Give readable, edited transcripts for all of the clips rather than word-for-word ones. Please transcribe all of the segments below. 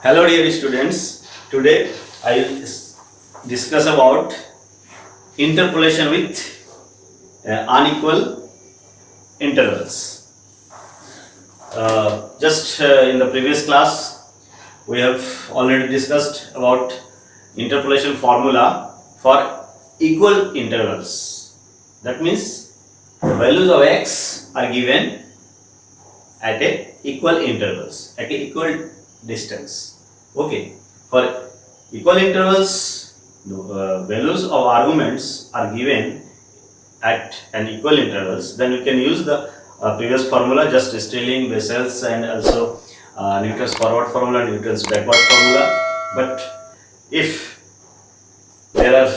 Hello dear students, today I will discuss about interpolation with unequal intervals. Just in the previous class we have already discussed about interpolation formula for equal intervals. That means the values of x are given at a equal intervals, at a equal distance. Okay, for equal intervals, the values of arguments are given at an equal intervals. Then we can use the previous formula, just Stirling, Bessel's, and also Newton's forward formula, Newton's backward formula. But if there are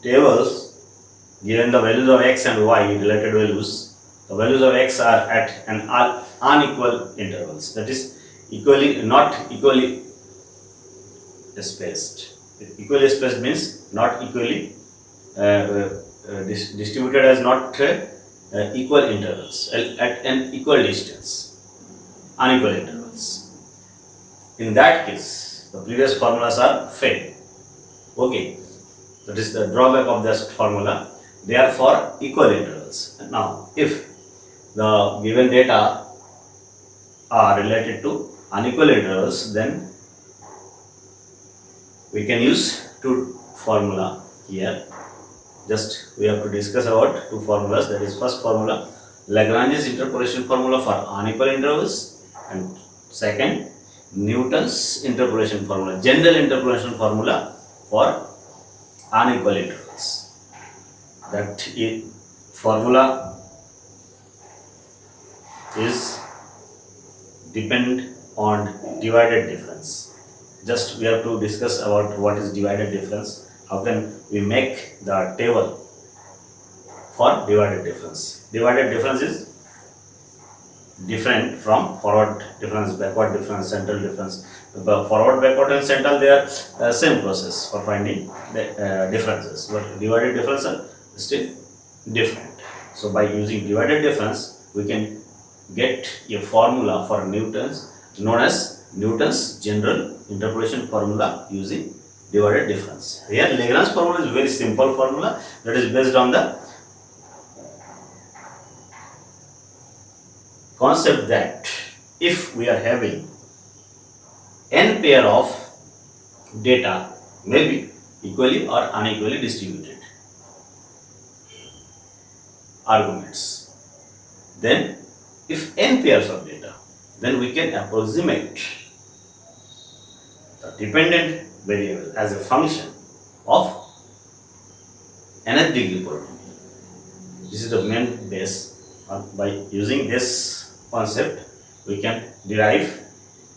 tables given the values of x and y, related values, the values of x are at an unequal intervals, that is not equally spaced. Equally spaced means not equally distributed as not equal intervals, at an equal distance, unequal intervals. In that case, the previous formulas are failed. Okay, that is the drawback of this formula. They are for equal intervals. Now, if the given data are related to unequal intervals, then we can use two formula here. Just we have to discuss about two formulas. That is, first formula, Lagrange's interpolation formula for unequal intervals, and second, Newton's interpolation formula, general interpolation formula for unequal intervals. That formula is depend on divided difference. Just we have to discuss about what is divided difference. How can we make the table for divided difference? Divided difference is different from forward difference, backward difference, central difference. The forward, backward, and central, they are same process for finding the differences, but divided difference are still different. So by using divided difference, we can get a formula for Newton's, known as Newton's general interpolation formula using divided difference. Here Lagrange formula is very simple formula that is based on the concept that if we are having n pair of data, may be equally or unequally distributed arguments, then if n pairs of data, then we can approximate the dependent variable as a function of nth degree polynomial. This is the main base. By using this concept, we can derive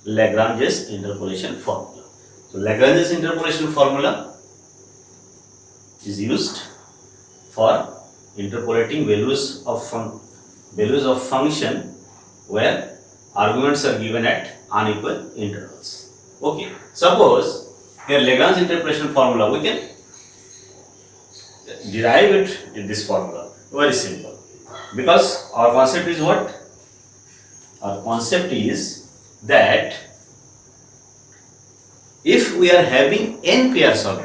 Lagrange's interpolation formula. So Lagrange's interpolation formula is used for interpolating values of function where arguments are given at unequal intervals. Okay, suppose here Lagrange interpolation formula, we can derive it in this formula. Very simple. Because our concept is what? Our concept is that if we are having n pairs of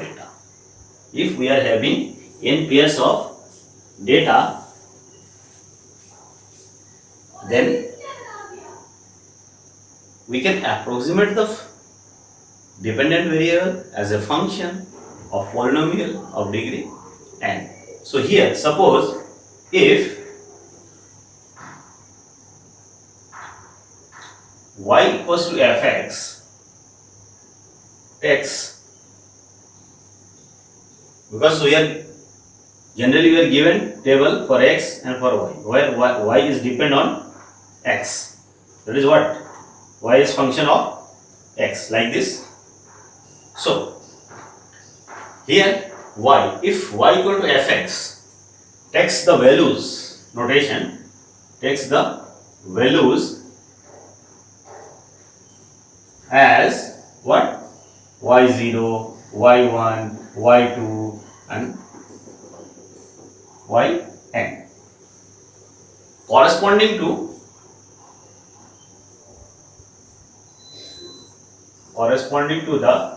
data, then we can approximate the dependent variable as a function of polynomial of degree n. So here, suppose if y equals to fx, x because generally we are given table for x and for y, where y is depend on x. That is what? Y is function of x, like this. So here y, if y equal to fx, takes the values, notation, takes the values as what? y0, y1, y2 and yn, corresponding to the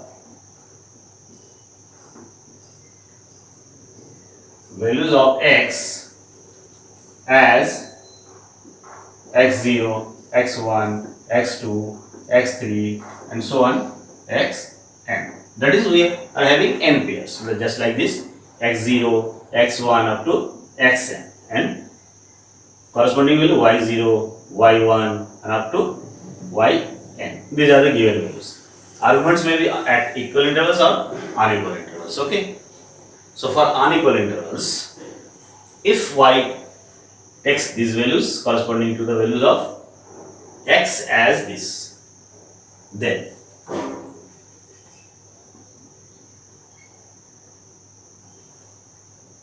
values of x as x0, x1, x2, x3 and so on xn. That is, we are having n pairs, just like this, x0, x1 up to xn, and corresponding value y0, y1 and up to yn. These are the given values. Arguments may be at equal intervals or unequal intervals. Okay. So for unequal intervals, if y takes these values corresponding to the values of x as this, then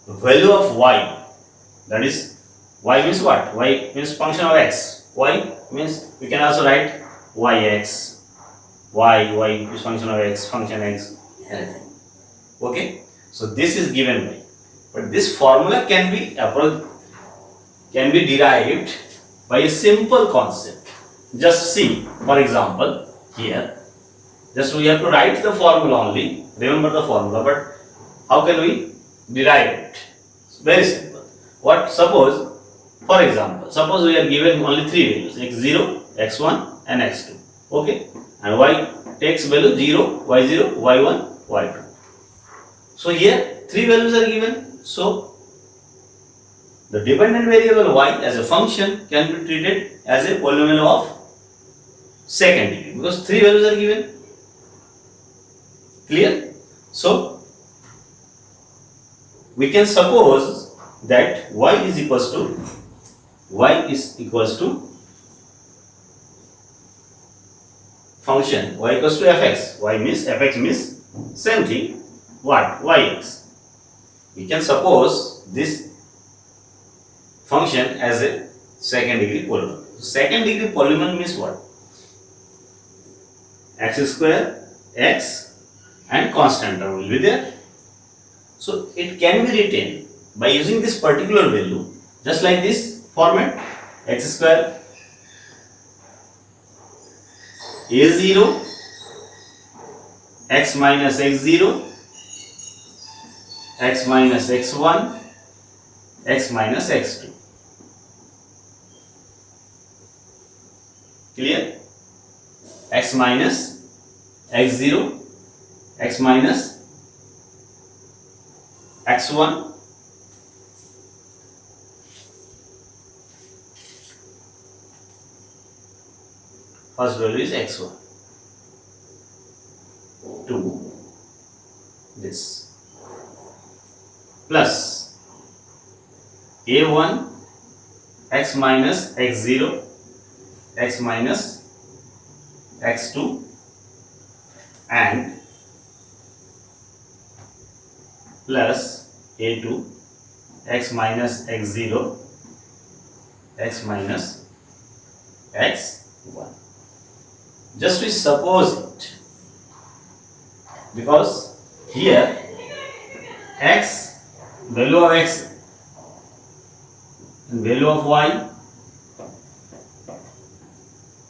the value of y, that is, y means what? Y means function of x. Y means we can also write yx. Y is function of x, function x, anything. Okay. So this is given by, but this formula can be derived by a simple concept. Just see, for example, here, just we have to write the formula only, remember the formula, but how can we derive it? It's very simple. What? Suppose, for example, suppose we are given only three values, x0, x1 and x2. Okay, and y takes value 0, y0, y1, y2. So here three values are given. So the dependent variable y as a function can be treated as a polynomial of second degree, because three values are given. Clear? So we can suppose that y is equals to function y equals to fx. Fx means same thing. What? Yx. We can suppose this function as a second degree polynomial. Second degree polynomial means what? X square, x and constant term will be there. So it can be written by using this particular value, just like this format, x square a0, x minus x0, x minus x1, x minus x2. Clear? X minus x0, x minus x1, first value is x1, 2, this, plus a1, x minus x0, x minus x2 and plus a2, x minus x0, x minus x1. Just we suppose it, because here x, value of x and value of y,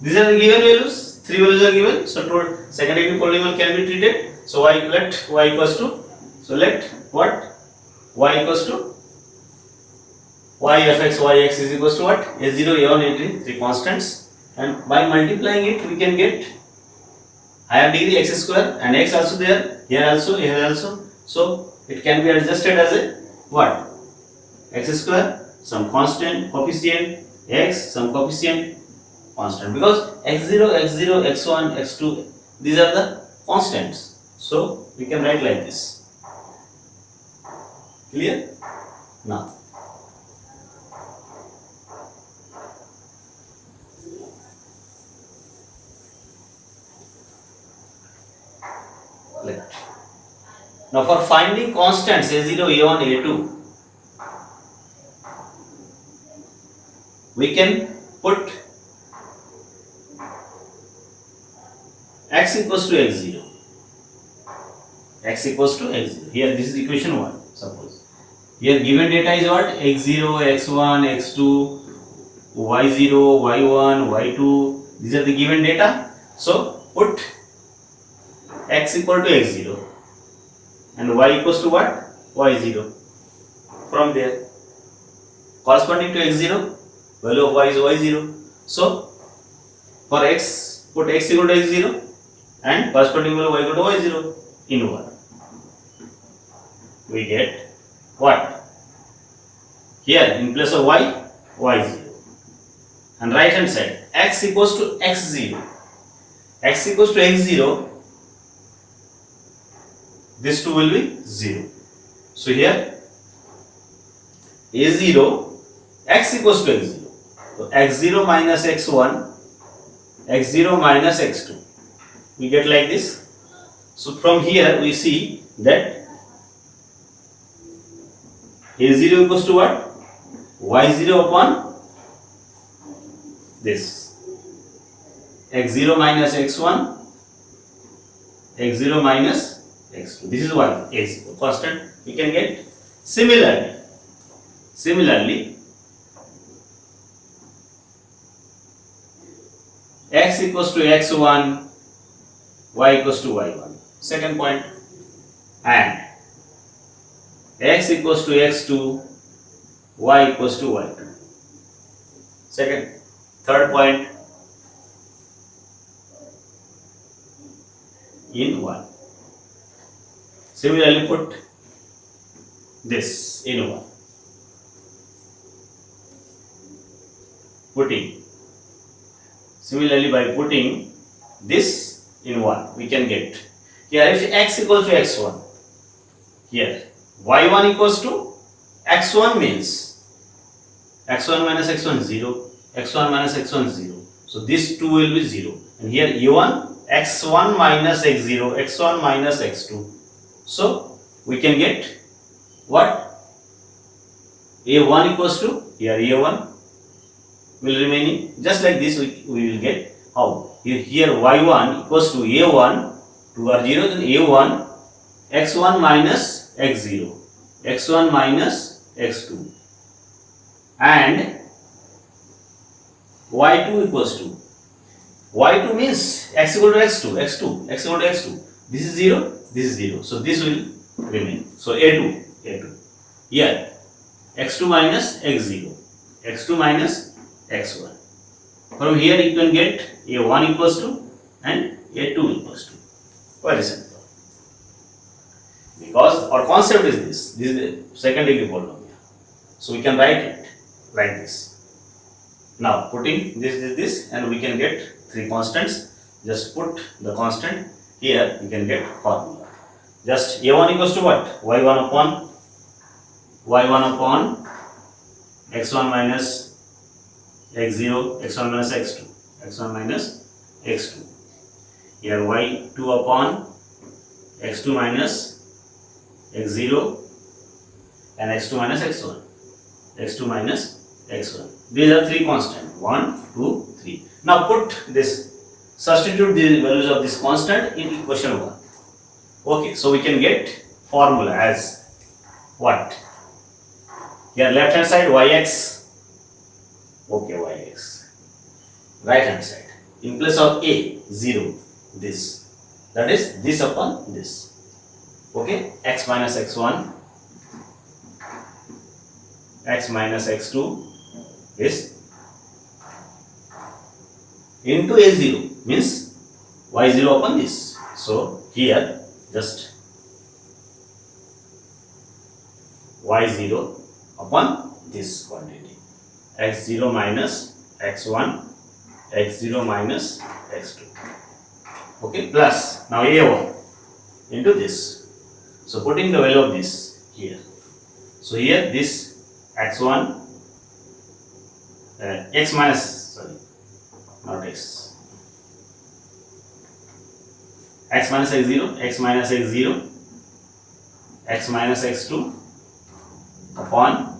these are the given values, three values are given, so second degree polynomial can be treated. So let y equals to, so let what? Y equals to y fx, yx is equals to what? a0, a1, a3, three constants, and by multiplying it we can get higher degree x square, and x also there, here also, so it can be adjusted as a what? X square, some constant coefficient, x, some coefficient constant, because x0, x1, x2, these are the constants, so we can write like this. Clear? Now let. Now for finding constants a0, a1, a2, we can put x equals to x0. X equals to x0. Here this is equation 1. Suppose here given data is what? x0, x1, x2, y0, y1, y2. These are the given data. So put x equal to x0 and y equals to what? y0. From there, corresponding to x0, value of y is y0. So for x, put x equal to x0 and corresponding value y equal to y0 in 1. We get what? Here in place of y, y0. And right hand side, x equals to x0. X equals to x0, this 2 will be 0. So here a0, x equals to x0. So x0 minus x1, x0 minus x2. We get like this. So from here we see that a0 equals to what? y0 upon this. x0 minus x1, x0 minus x2. This is y, a0, constant we can get. Similarly, x equals to x1, y equals to y1. Second point. And x equals to x2, y equals to y2. Third point in 1. Similarly, put this in 1. Similarly, by putting this in 1, we can get here if x equals to x1, here y1 equals to x1 means x1 minus x1 0, x1 minus x1 0. So this 2 will be 0. And here a1 x1 minus x0, x1 minus x2. So we can get what? a1 equals to, here a1 will remain just like this. We will get how? Here y1 equals to a1, 2 are 0, then a1 x1 minus x0, x1 minus x2, and y2 equals to, y2 means x equal to x2, x equal to x2. This is 0, this is 0. So this will remain. So a2. Here x2 minus x0, x2 minus x1. From here you can get a1 equals to and a2 equals to. Very simple. Because our concept is this. This is the second degree polynomial. So we can write it like this. Now putting this and we can get 3 constants. Just put the constant here, you can get formula. Just a1 equals to what? y1 upon x1 minus x0, x1 minus x2, x1 minus x2. Here y2 upon x2 minus x0 and x2 minus x1, x2 minus x1. These are 3 constants, 1, 2, 3. Now put this, substitute the values of this constant in equation 1. Okay, so we can get formula as what? Here left hand side yx, okay, yx. Right hand side, in place of a, 0, this. That is this upon this. Okay, x minus x1, x minus x2 is into a0 means y0 upon this. So here just y0 upon this quantity, x0 minus x1, x0 minus x2. Okay, plus now a1 into this. So putting the value of this here, So here this x1 x minus, sorry, not x minus x0, x minus x0, x minus x2 upon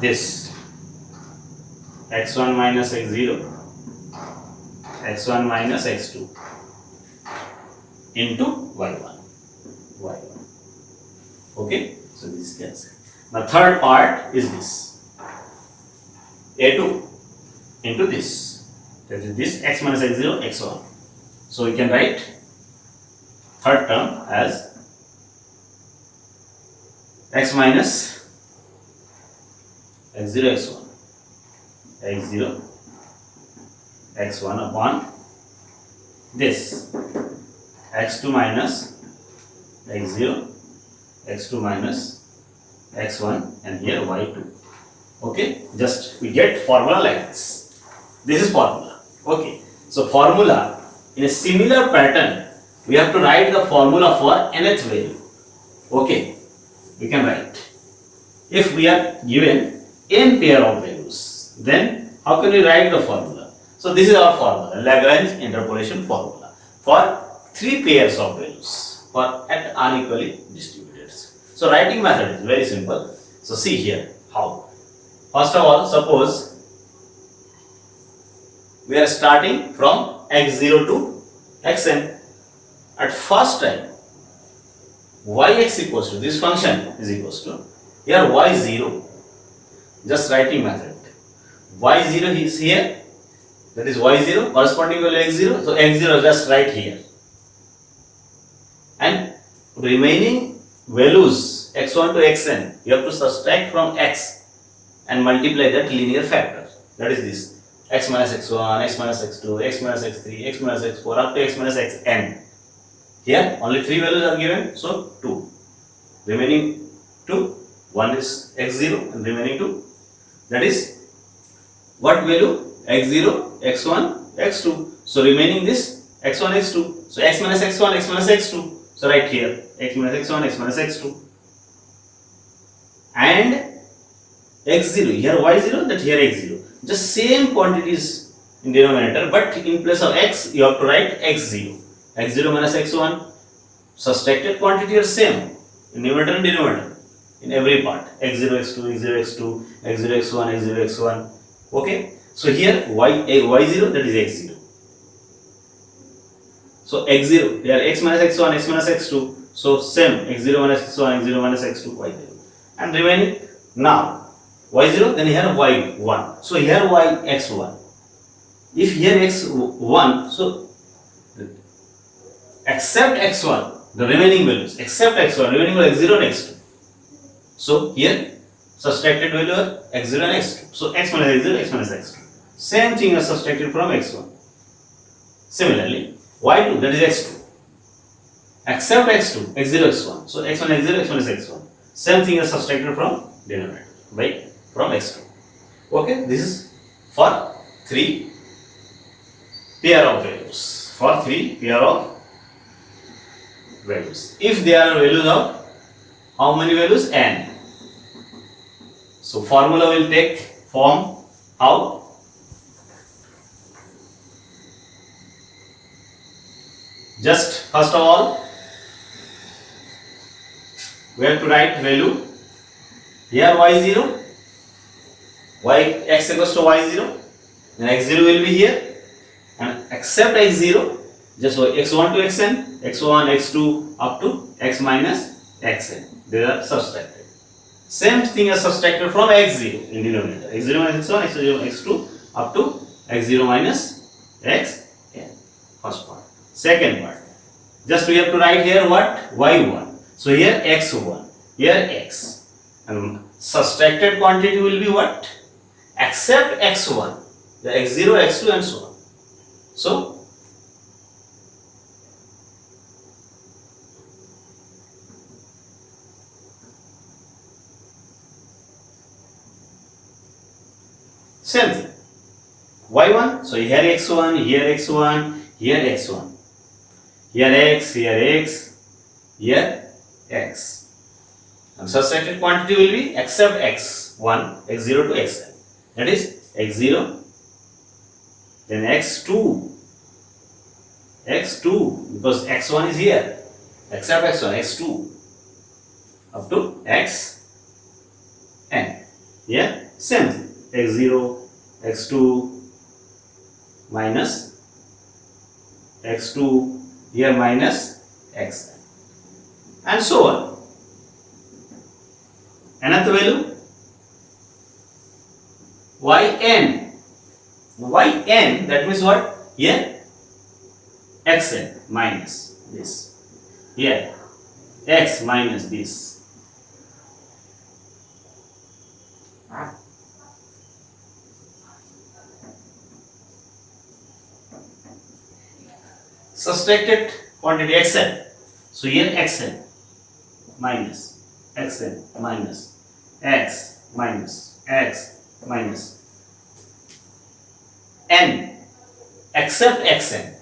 this x1 minus x0, x1 minus x2 into y1. Okay, so this is cancelled. The third part is this a2 into this, that is this x minus x0, x1. So we can write third term as x minus x0, x1, x0, x1 upon this x2 minus x0, x2 minus x1, and here y2. Okay, just we get formula like this. This is formula. Okay, so formula in a similar pattern, we have to write the formula for nth value. Okay, we can write. If we are given n pair of values, then how can we write the formula? So this is our formula, Lagrange interpolation formula for 3 pairs of values for at unequally distributed. So writing method is very simple. So see here how. First of all, suppose we are starting from x0 to xn. At first time, yx equals to, this function is equals to, here y0, just writing method. Y0 is here, that is y0, corresponding value x0, so x0 just write here. And remaining values x1 to xn, you have to subtract from x and multiply that linear factor. That is this x minus x1, x minus x2, x minus x3, x minus x4 up to x minus xn. Here only 3 values are given, so 2. Remaining 2, one is x0 and remaining 2. That is what value? x0, x1, x2. So remaining this x1, x2. So x minus x1, x minus x2. So right here x minus x1, x minus x2. And x0, here y0, that here x0. Just same quantities in denominator, but in place of x, you have to write x0. x0 minus x1, subtracted quantity are same in numerator and denominator in every part. x0, x2, x0, x2, x0, x1, x0, x1. Okay, so here y0, that is x0. So x0, here x minus x1, x minus x2. So same x0 minus x1, x0 minus x2, y0. And remaining now y0, then here y1. So here yx1. If here x1, so except x1, the remaining values, except x1, remaining value x0 and x2. So here subtracted value are x0 and x2. So x minus x0, x minus x2. Same thing is subtracted from x1. Similarly, y2, that is x2. Except x2, x0, x1. So x1, x0, x1 is x1. Same thing is subtracted from denominator by from x2. Okay, this is for 3 pair of values. For 3 pair of values. If there are values of how many values? N. So formula will take form how? Just first of all, we have to write value. Here y0, x equals to y0, then x0 will be here, and except x0, just x1 to xn, x1, x2 up to x minus xn. They are subtracted. Same thing as subtracted from x0 in denominator. x0 minus x1, x0, x2 up to x0 minus xn. First part. Second part. Just we have to write here what? y1. So here x1, here x. And subtracted quantity will be what? Except x1, the x0, x2 and so on. So same thing. y1, so here x1, here x1, here x1. Here x, here x, here x. and subtracted quantity will be except x1, x0 to xn. That is x0, then x2, because x1 is here, except x1, x2 up to xn. Here same thing, x0, x2 minus x2, here minus xn, and so on. Another value yn. Yn, that means what? Here xn minus this, here x minus this. Subtracted quantity xn. So here xn minus xn minus x minus x minus n except xn,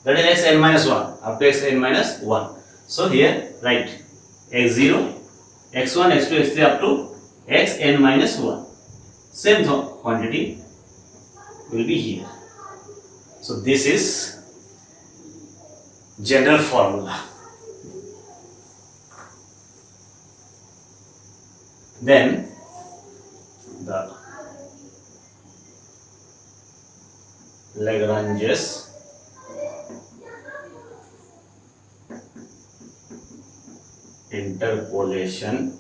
that is xn minus 1 up to xn minus 1. So here write x0, x1, x2, x3 up to xn minus 1. Same quantity will be here. So this is general formula. Then the Lagrange's interpolation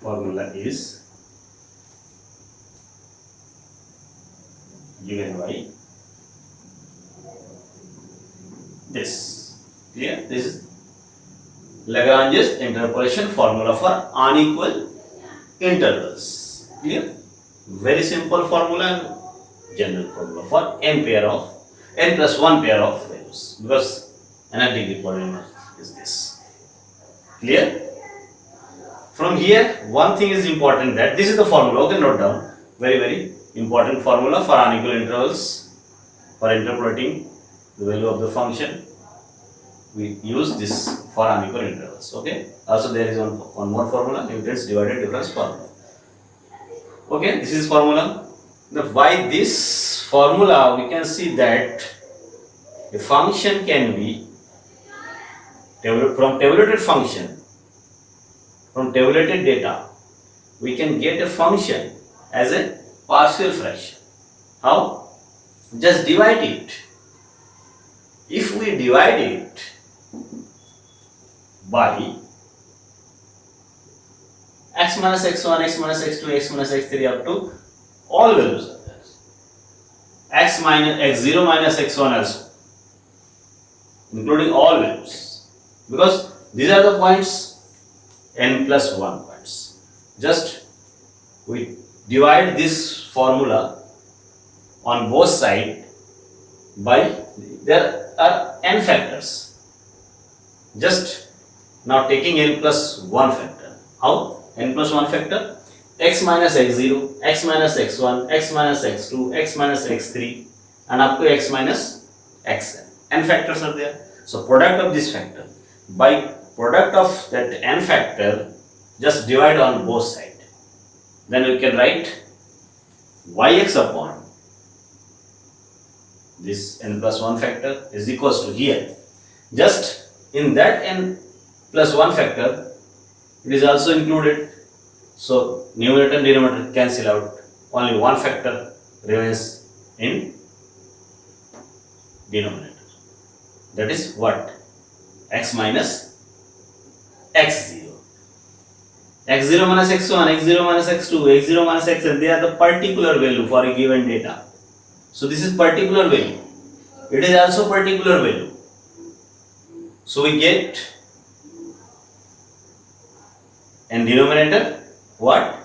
formula is given by this. Clear? This is Lagrange's interpolation formula for unequal intervals. Clear? Very simple formula and general formula for n plus 1 pair of values, because nth degree polynomial is this. Clear? From here, one thing is important, that this is the formula. Okay, note down. Very important formula for unequal intervals. For interpolating the value of the function, we use this for unequal intervals. Okay. Also, there is one more formula, Newton's divided difference formula. Okay, this is formula. Now, by this formula, we can see that a function can be from tabulated function, from tabulated data, we can get a function as a partial fraction. How? Just divide it. If we divide it by x minus x1, x minus x2, x minus x3 up to all values are there. X minus x0 minus x1 also, including all values, because these are the points n plus 1 points. Just we divide this formula on both sides by, there are n factors. Just now taking n plus 1 factor. How? N plus 1 factor, x minus x0, x minus x1, x minus x2, x minus x3 and up to x minus xn. N factors are there. So product of this factor by product of that n factor, just divide on both sides. Then we can write yx upon this n plus 1 factor is equals to here. Just in that n plus 1 factor, it is also included. So numerator and denominator cancel out. Only one factor remains in denominator. That is what? X minus x0. x0 minus x1, x0 minus x2, x0 minus xn, they are the particular value for a given data. So this is particular value. It is also particular value. So we get in denominator what?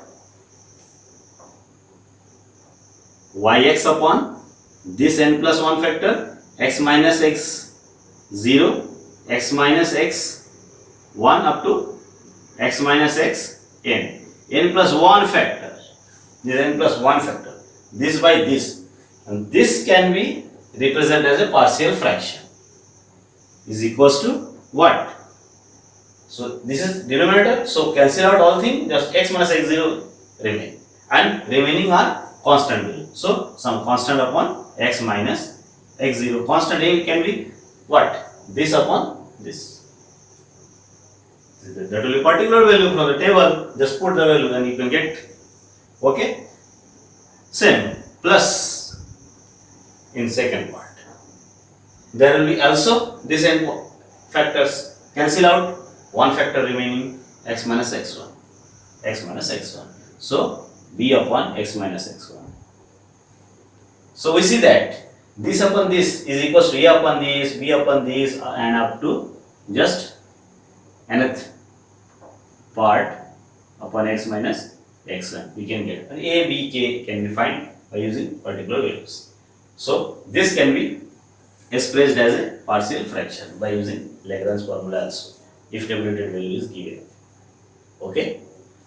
Yx upon this n plus 1 factor, x minus x0, x minus x1 up to x minus x n. N plus 1 factor, this n plus 1 factor, this by this, and this can be represented as a partial fraction, is equals to what? So this is denominator, so cancel out all things, just x minus x0 remain, and remaining are constant value. So some constant upon x minus x0. Constant a can be what? This upon this. That will be particular value from the table. Just put the value and you can get. Okay. Same plus in second part. There will be also this n factors. Cancel out one factor remaining, x minus x1. X minus x1. So b upon x minus x1. So we see that this upon this is equals to a upon this, b upon this, and up to just nth part upon x minus x1. We can get and a, b, k can be found by using particular values. So this can be expressed as a partial fraction by using Lagrange formula also, if tabulated value is given. Okay.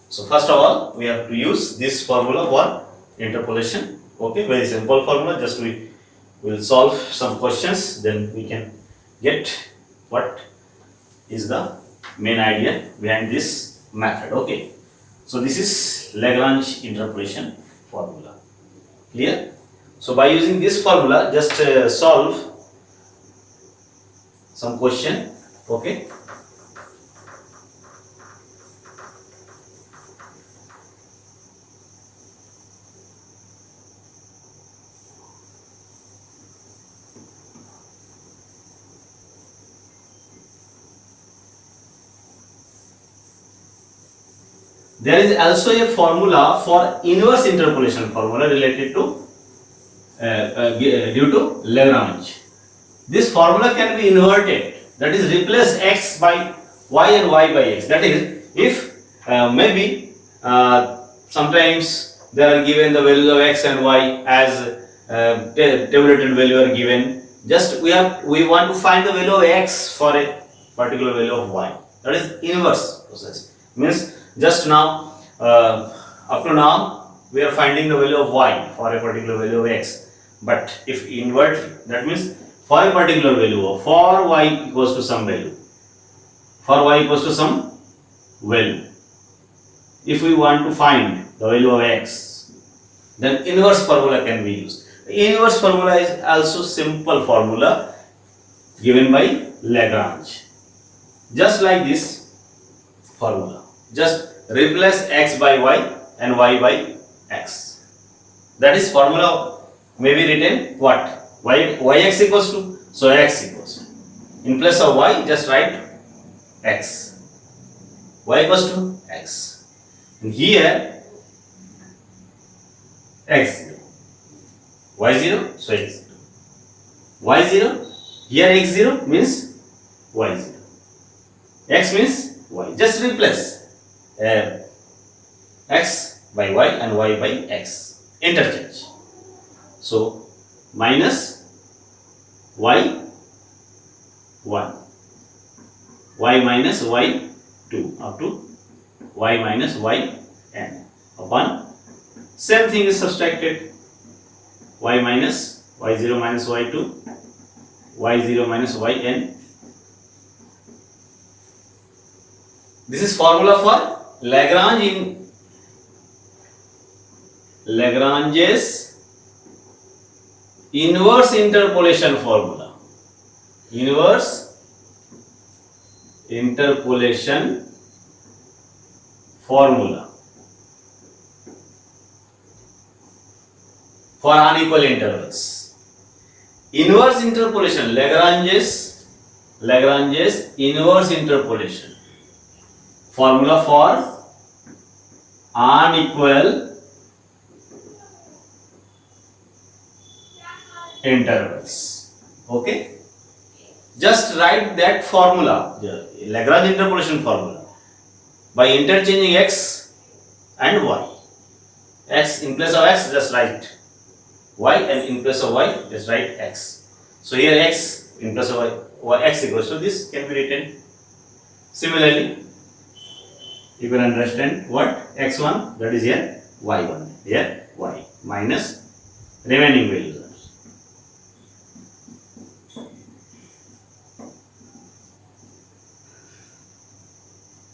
So first of all, we have to use this formula for interpolation. Okay, very simple formula. Just we will solve some questions, then we can get what is the main idea behind this method. Okay. So this is Lagrange interpolation formula. Clear? So by using this formula, just solve some question. Okay. There is also a formula for inverse interpolation formula related to due to Lagrange. This formula can be inverted, that is replace x by y and y by x. That is, if maybe sometimes they are given the values of x and y as tabulated value are given. Just we want to find the value of x for a particular value of y. That is inverse process. Means just now up to now we are finding the value of y for a particular value of x. But if invert, that means for a particular value of for y equals to some value, for y equals to some value, if we want to find the value of x, then inverse formula can be used. Inverse formula is also simple formula given by Lagrange. Just like this formula, just replace x by y and y by x. That is formula may be written what? Yx equals to, so x equals to, in place of y just write x, y equals to x, and here x0, y0, so x0, y0, here x0 means y0, x means y, just replace x by y and y by x, interchange. So minus y 1, y minus y 2 up to y minus y n upon same thing is subtracted, y minus y0 minus y2, y0 minus yn. This is formula for Lagrange's inverse interpolation formula. Inverse interpolation formula for unequal intervals. Inverse interpolation, Lagrange's inverse interpolation formula for unequal intervals. Okay, just write that formula, Lagrange interpolation formula, by interchanging x and y. X in place of x just write y, and in place of y just write x. So here x in place of y x equals to this can be written. Similarly, you can understand what x1, that is here y1, here y minus remaining values.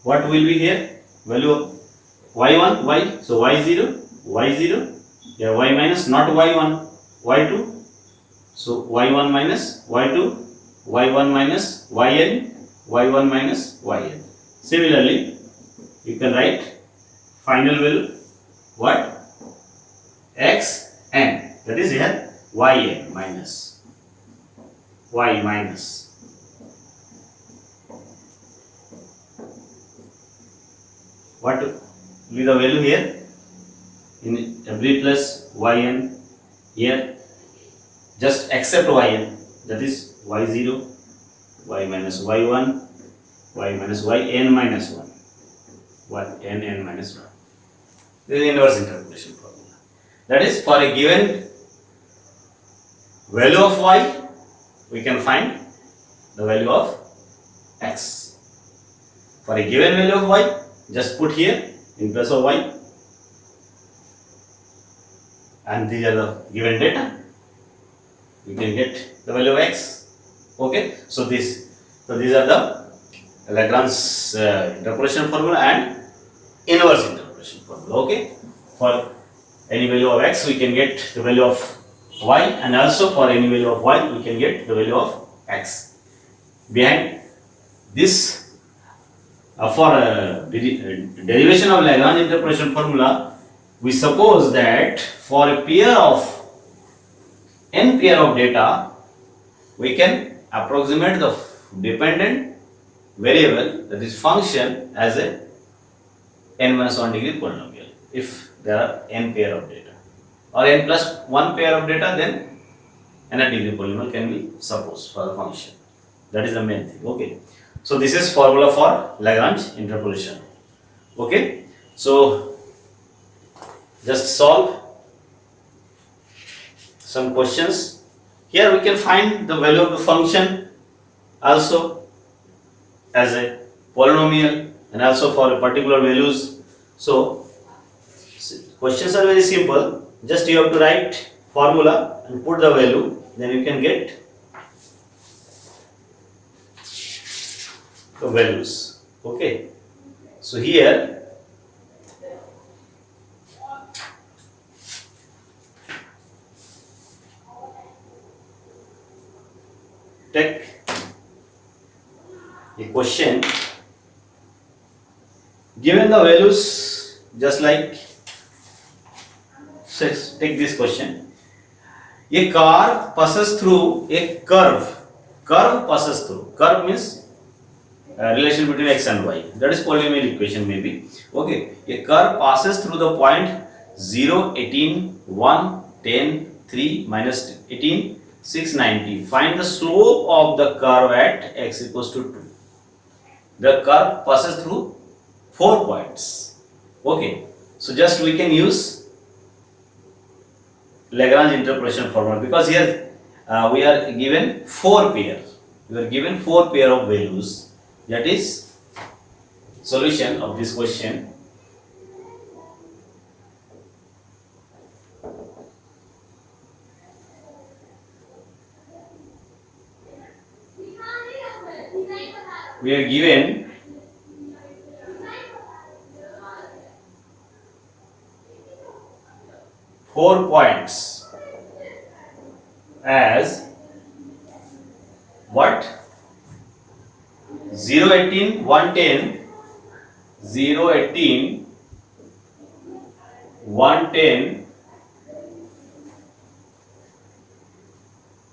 what will be here? Value of y1, y, so y0, y0, yeah, y minus, not y1, y2, so y1 minus y2, y1 minus yn, y1 minus yn. Similarly, you can write final value, what? X n, that is here yn minus y minus. What will be the value here? In every plus yn here, just accept yn, that is y0, y minus y1, y minus yn minus 1, yn minus 1. This is inverse interpolation formula. That is, for a given value of y, we can find the value of x. For a given value of y, just put here in place of y, and these are the given data. We can get the value of x. Okay, so these are the Lagrange interpolation formula and inverse interpolation formula. Okay, for any value of x, we can get the value of y, and also for any value of y, we can get the value of x. Behind this, for derivation of Lagrange interpolation formula, we suppose that for a pair of n pair of data, we can approximate the dependent variable, that is function, as a n-1 degree polynomial if there are n pair of data, or n plus 1 pair of data, then n degree polynomial can be supposed for the function. That is the main thing. Okay, so this is formula for Lagrange interpolation. Okay, so just solve some questions. Here we can find the value of the function also as a polynomial and also for a particular values. So questions are very simple. Just you have to write formula and put the value, then you can get the values. Okay, so here take a question, given the values, just like, take this question. A car passes through a curve. Curve passes through. Curve means relation between x and y. That is polynomial equation maybe. Okay. A curve passes through the point 0, 18, 1, 10, 3, minus 18, 6, 90. Find the slope of the curve at x equals to 2. The curve passes through 4 points. Okay. So just we can use Lagrange interpolation formula, because here we are given 4 pair. We are given 4 pair of values. That is solution of this question. We are given 4 points as what? 0, 18, 110, 0, 18, 110,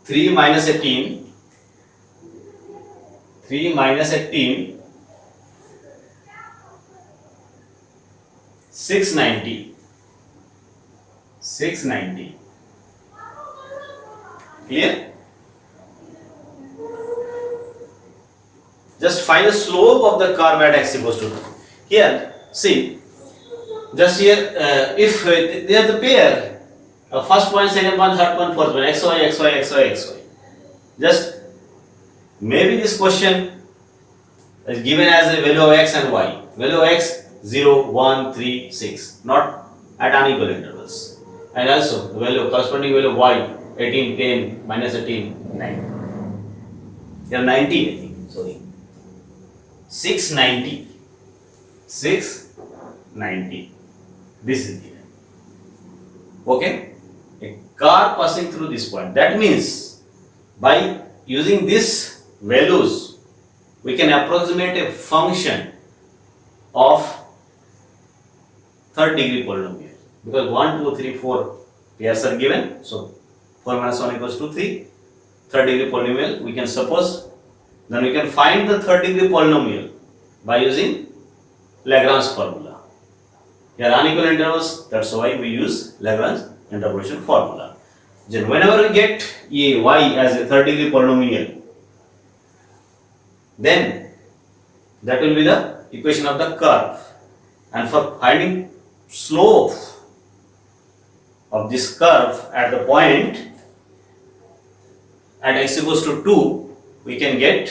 3 minus 18, 3 minus 18, 690, 690. Clear? Just find the slope of the curve at x equals to 2. Here, see, just here, if they are the pair, first point, second point, third point, fourth point, xy, xy, xy, xy. Just maybe this question is given as a value of x and y. Value of x 0, 1, 3, 6, not at unequal intervals. And also the value, corresponding value of y 18, 10, minus 18, 9. Here 90, I think, sorry. 690. 690. This is given. Okay, a car passing through this point. That means by using these values, we can approximate a function of third degree polynomial, because 1, 2, 3, 4 pairs are given. So 4 minus 1 equals to 3. Third degree polynomial we can suppose. Then we can find the third degree polynomial by using Lagrange formula. Here unequal intervals, that's why we use Lagrange interpolation formula. Then whenever we get a y as a third degree polynomial, then that will be the equation of the curve. And for finding slope of this curve at the point at x equals to 2, we can get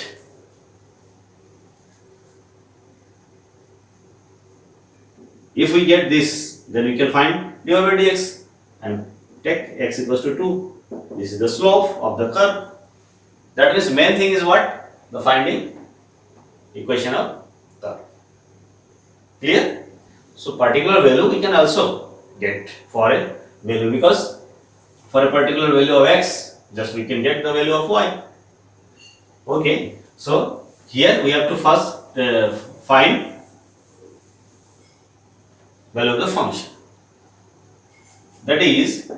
if we get this, then we can find dy by dx and take x equals to 2. This is the slope of the curve. That means main thing is what? The finding equation of curve. Clear? So particular value we can also get for a value, because for a particular value of x, just we can get the value of y. Okay, so here we have to first find value of the function. That is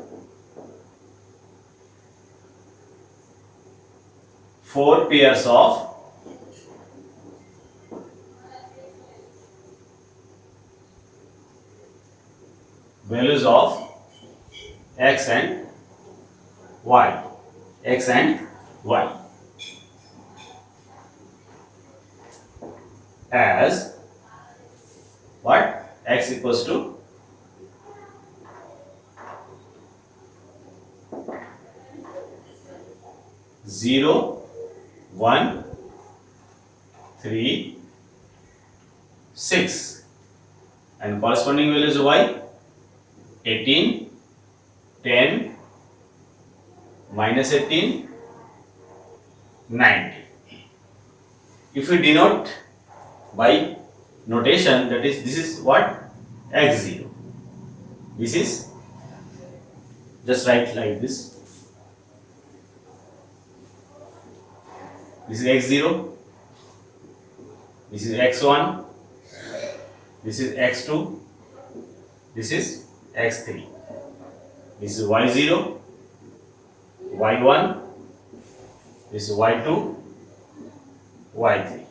4 pairs of values of x and y. X and y as what? X equals to 0, 1, 3, 6, and corresponding values y 18, 10, minus 18, 90. If we denote by notation, that is, this is what? X0. This is, just write like this. This is X0. This is X1. This is X2. This is X3. This is Y0. Y1, this is Y2, Y3.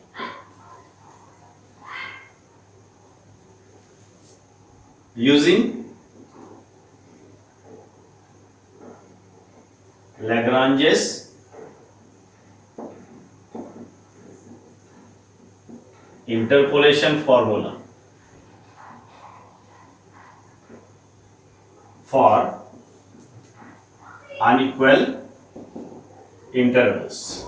Using Lagrange's interpolation formula for unequal intervals,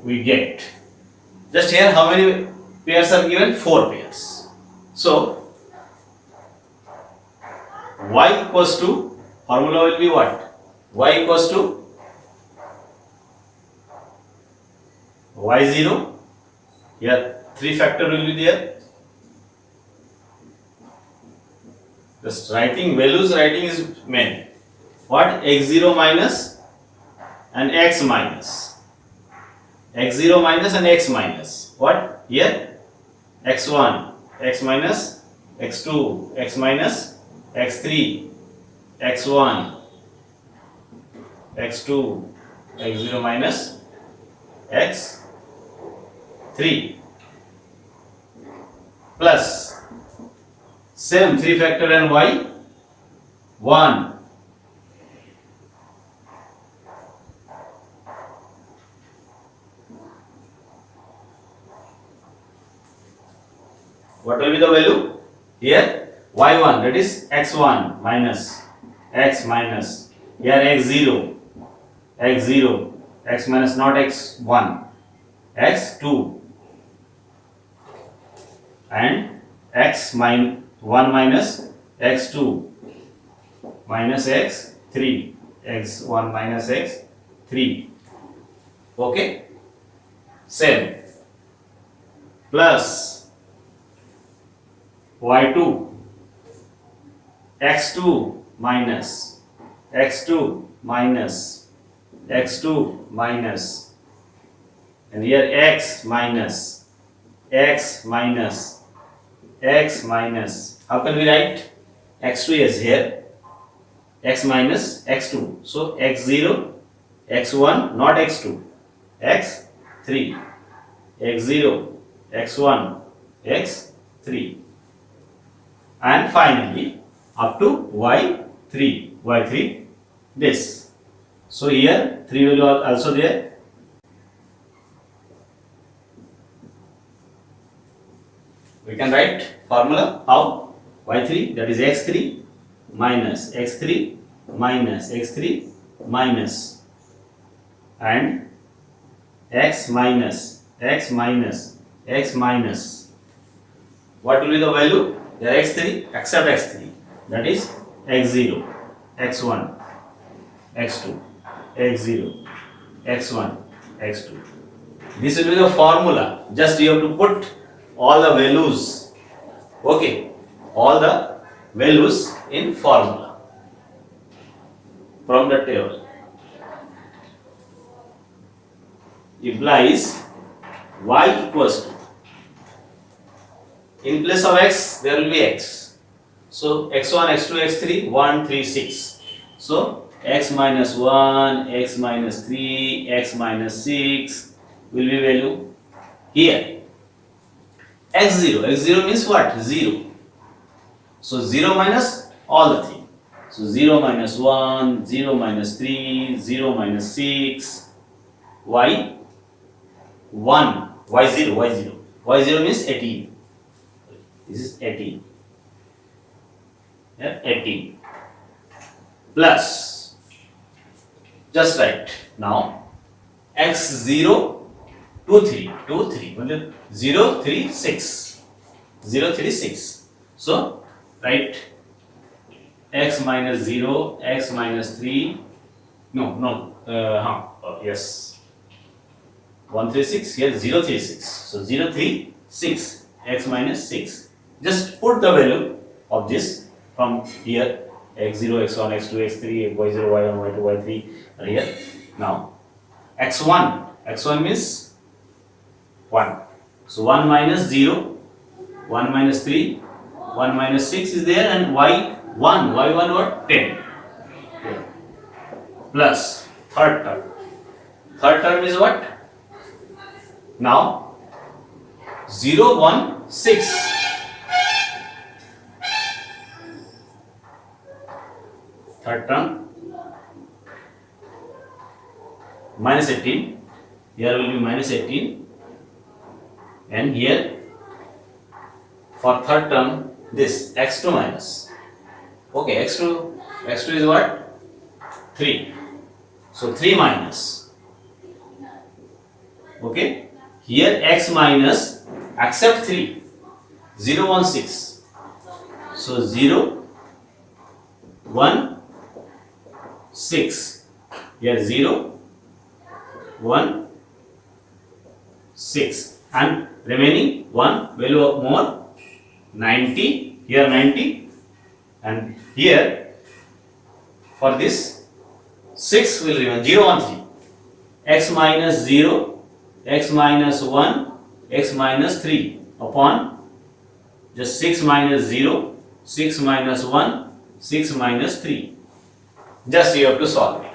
we get, just here how many pairs are given? 4 pairs. So y equals to, formula will be what? Y equals to y0, here 3 factor will be there. Just writing values, writing is main. What? X0 minus and x minus. X0 minus and x minus. What? Here x1, x minus, x2, x minus, x3, x1, x2, x0 minus, x3 plus same 3 factor and y 1. What will be the value? Here y1, that is x1 minus x minus, here x0, x0, x minus, not x1, x2 and x minus 1 minus x2 minus x3, x1 minus x3. Okay, same plus y2 x2 minus x2 minus x2 minus, and here x minus x minus x minus. How can we write? X2 is here, x minus x2, so x0 x1 not x2, x3, x0 x1 x3, and finally up to y3 this. So here 3 will also there. We can write formula how? Y3, that is x3 minus x3 minus x3 minus, and x minus x minus x minus. What will be the value? There x3, accept x3, that is x0 x1 x2 x0 x1 x2. This will be the formula. Just you have to put all the values, okay, all the values in formula from the table. Implies y equals to, in place of x there will be x, so x1 x2 x3 1 3 6, so x minus 1 x minus 3 x minus 6 will be value here. x0 means what? 0, so 0 minus all the thing, so 0 minus 1 0 minus 3 0 minus 6 y 1 y0 means 18, this is 18, yeah, 18 plus, just write now x0 2 3 0 3 6 0 3 6, so write x minus 0 x minus 3 yes 136, here 036, so 036 x minus 6. Just put the value of this from here, x0 x1 x2 x3 y0 y1 y2 y3 and here. Now x1 means 1, so 1 minus 0 1 minus 3 1 minus 6 is there, and y1 what? 10, here. Plus third term is what? Now 0 1 6, third term minus 18, here will be minus 18, and here for third term this x2 minus, okay, x2 is what? 3, so 3 minus, okay, here x minus accept 3 0 1 6, so 0 1 6, here 0 1 6, and remaining one value of more 90, here 90, and here for this 6 will remain 0 1 3, x minus 0 x minus 1 x minus 3 upon just 6 minus 0 6 minus 1 6 minus 3. Just you have to solve it.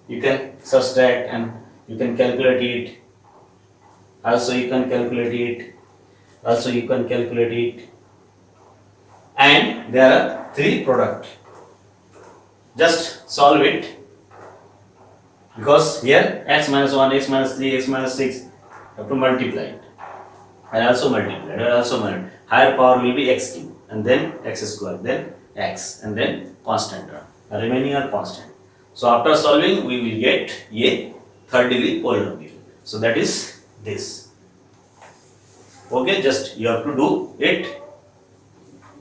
You can subtract and you can calculate it. Also you can calculate it. And there are 3 products. Just solve it, because here x minus 1 x minus 3 x minus 6 have to multiply it, and also multiply. Higher power will be x cube, and then x square, then x, and then constant term. The remaining are constant. So after solving we will get a third degree polynomial. So that is this. Okay, just you have to do it,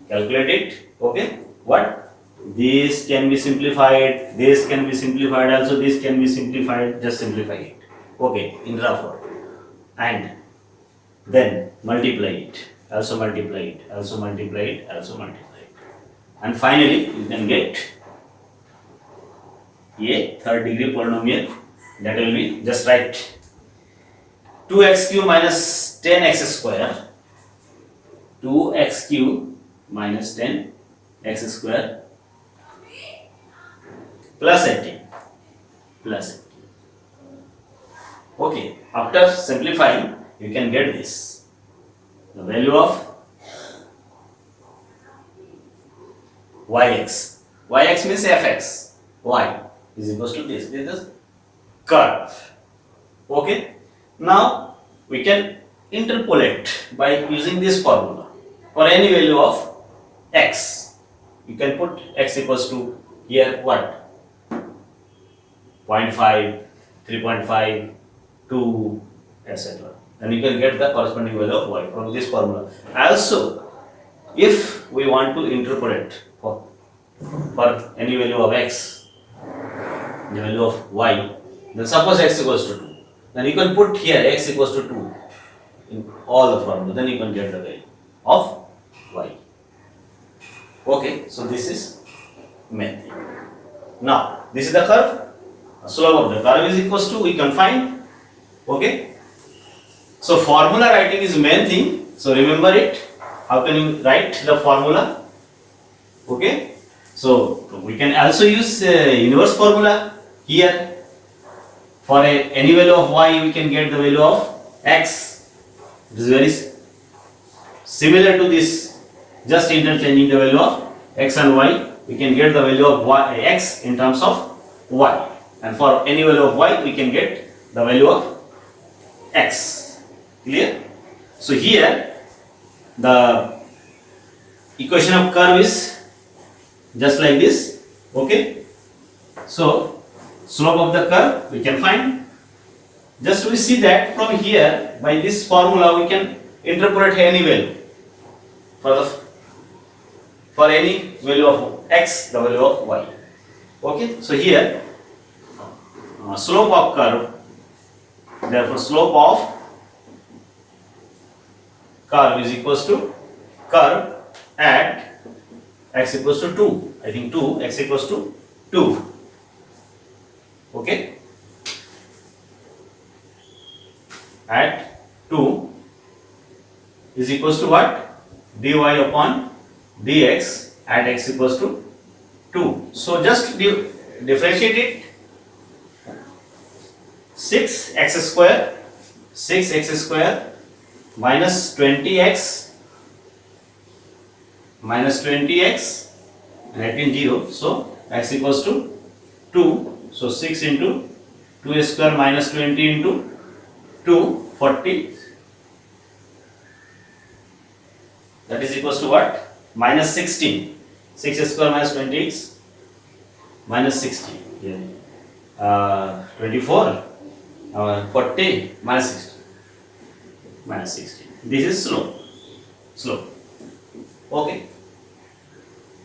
calculate it. Okay, what? This can be simplified, this can be simplified, also this can be simplified. Just simplify it. Okay, in rough word. And then multiply it, also multiply it, also multiply it, also multiply it, and finally you can get a third degree polynomial. That will be, just write 2x cube minus 10x square, 2x cube minus 10x square plus 18 plus 18. Okay, after simplifying you can get this, the value of yx. Yx means fx. Y is equals to this. This is curve. Okay. Now we can interpolate by using this formula. For any value of x, you can put x equals to here what? 0.5, 3.5, 2, etc. And you can get the corresponding value of y from this formula. Also, if we want to interpolate for any value of x, the value of y, then suppose x equals to 2, then you can put here x equals to 2 in all the formula, then you can get the value of y. Okay, so this is main thing. Now, this is the curve. Slope of the curve is equals to, we can find. Okay, so formula writing is main thing, so remember it. How can you write the formula? Okay, so we can also use inverse formula here. For any value of y, we can get the value of x. It is very similar to this, just interchanging the value of x and y, we can get the value of y, x in terms of y, and for any value of y, we can get the value of x. Clear? So here the equation of curve is just like this. Okay, so slope of the curve we can find. Just we see that from here, by this formula we can interpolate any value for any value of x, the value of y. Okay, so here slope of curve, therefore slope of curve is equals to curve at x equals to 2. I think 2, x equals to 2. Okay, at 2 is equals to what? dy upon dx at x equals to 2. So just differentiate it. 6x square minus 20x and 18 0. So x equals to 2. So 6 into 2 square minus 20 into 2, 40. That is equals to what? Minus 16. 6 square minus 20 is minus 16. Yeah. 24. 40 minus 16. Minus 16. This is slope. Okay.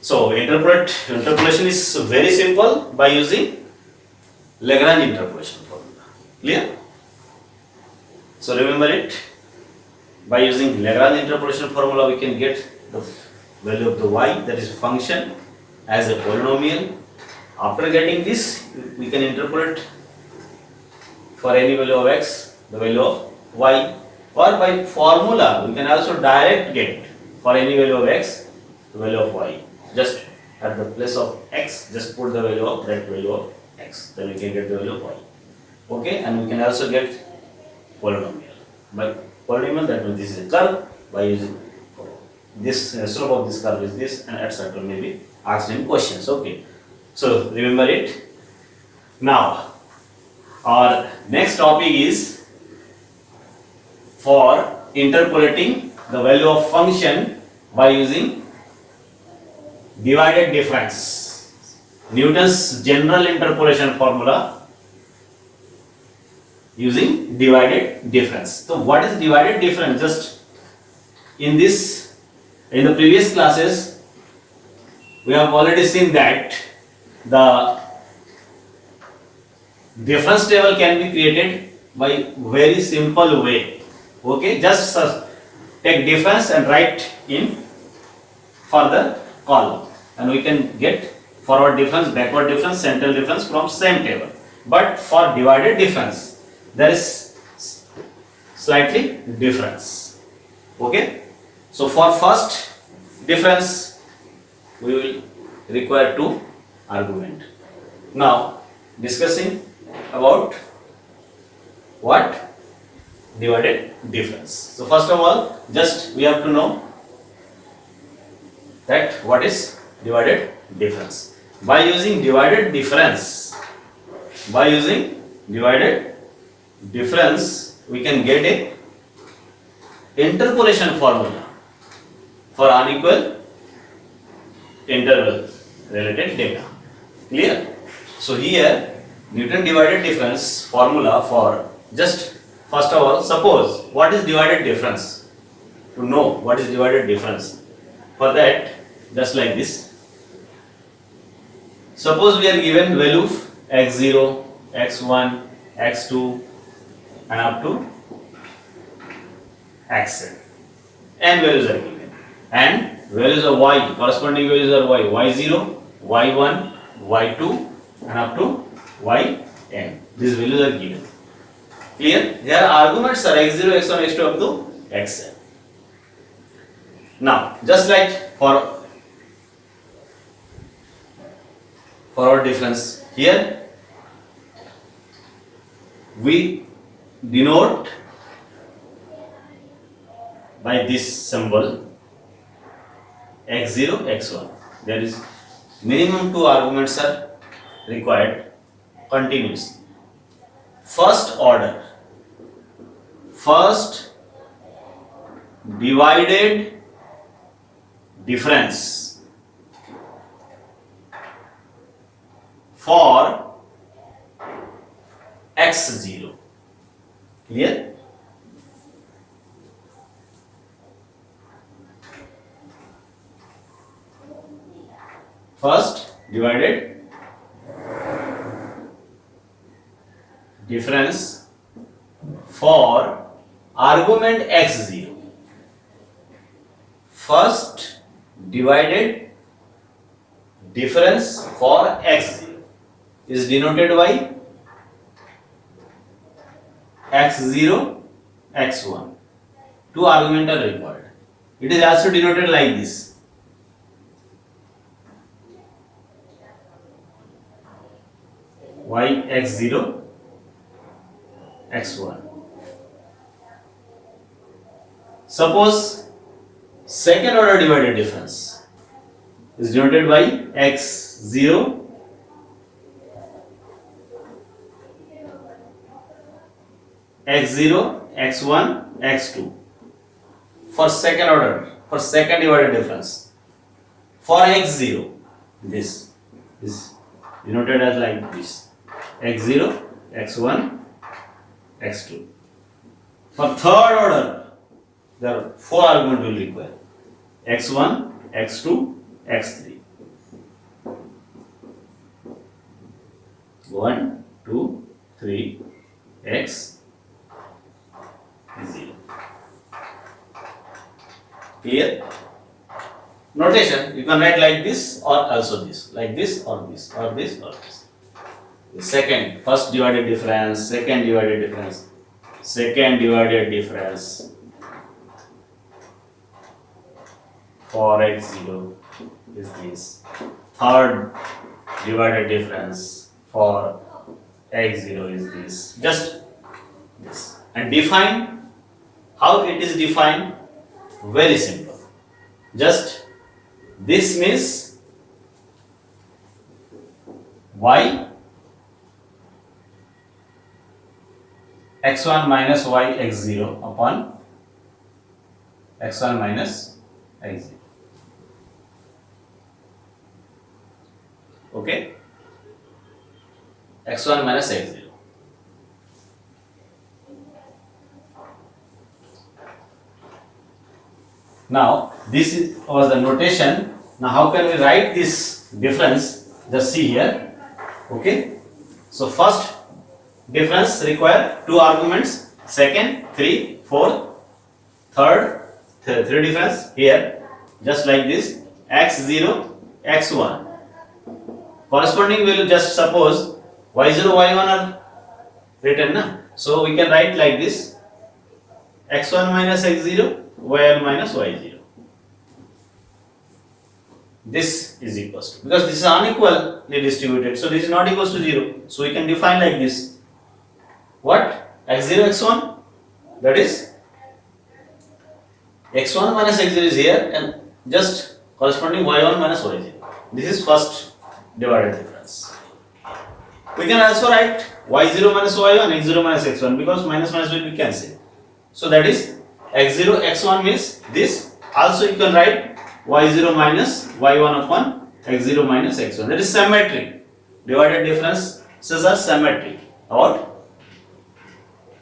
So interpolation is very simple by using Lagrange interpolation formula. Clear? So remember it. By using Lagrange interpolation formula, we can get the value of the y, that is function, as a polynomial. After getting this, we can interpolate for any value of x, the value of y, or by formula, we can also direct get for any value of x, the value of y. Just at the place of x, just put the value of that value of x, then we can get the value of y. Okay, and we can also get polynomial. By polynomial, that means this is a curve. By using this slope of this curve is this, and etc. may be asked in questions. Okay, so remember it. Now our next topic is for interpolating the value of function by using divided difference. Newton's general interpolation formula using divided difference. So what is divided difference? Just in the previous classes we have already seen that the difference table can be created by very simple way. Okay, just take difference and write in for the column, and we can get forward difference, backward difference, central difference from same table. But for divided difference, there is slightly difference. Okay, so for first difference, we will require two argument. Now discussing about what divided difference. So first of all, just we have to know that what is divided difference. By using divided difference, we can get a interpolation formula for unequal interval related data. Clear? So here Newton divided difference formula for, just first of all, suppose what is divided difference. To know what is divided difference, for that, just like this. Suppose we are given value of x0, x1, x2 and up to xn. N values are given. And values of y, corresponding values are y0, y1, y2 and up to yn. These values are given. Clear? Here arguments are x0, x1, x2 up to xn. Now, just like for forward difference, here we denote by this symbol x0, x1. There is minimum two arguments are required continuously. First order, first divided difference for x0. Clear? First divided difference for argument x0. First divided difference for x0 is denoted by x0, x1. Two arguments are required. It is also denoted like this. Y x0, x1. Suppose second order divided difference is denoted by x0, x0, x1, x2. For second order, for second divided difference. For x0, this is denoted as like this: x0, x1, x2. For third order, there are four arguments will require: x1, x2, x3. 1, 2, 3, x 0. Clear? Notation, you can write like this or also this, like this or this or this or this. The second, first divided difference, second divided difference, second divided difference for x0 is this. Third divided difference for x0 is this. Just this. And define. How it is defined? Very simple. Just this means y x1 minus y x0 upon x1 minus x0. Okay? x1 minus x0. Now, this was the notation. Now, how can we write this difference? Just see here. Okay? So, first difference require two arguments. Second, 3, 4, three difference here, just like this, x0, x1. Corresponding value, just suppose y0, y1 are written, na? So we can write like this, x1 minus x0, y1 minus y0. This is equals to, because this is unequally distributed, so this is not equals to 0. So we can define like this. What? x0, x1, that is x1 minus x0 is here, and just corresponding y1 minus y0. This is first divided difference. We can also write y0 minus y1, x0 minus x1, because minus minus will be cancelled. So that is x0, x1 means this. Also you can write y0 minus y1 upon x0 minus x1. That is symmetry. Divided differences are symmetry about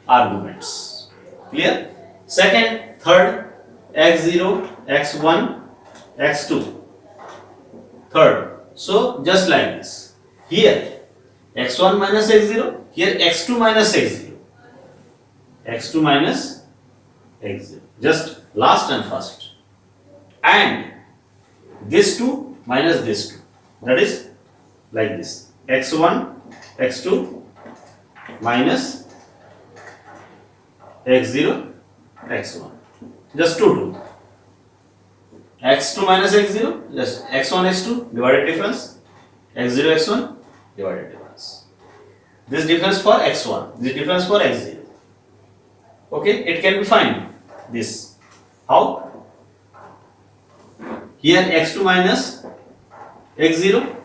arguments. Clear? Second, third, x0, x1, x2. Third. So just like this. Here x1 minus x0, here x2 minus x0. x2 minus x0. Just last and first. And this 2 minus this 2. That is like this. x1, x2 minus x0, x1. Just 2. x2 minus x0, just x1, x2 divided difference, x0, x1 divided difference. This difference for x1, this difference for x0. Okay, it can be found. This. How? Here x2 minus x0.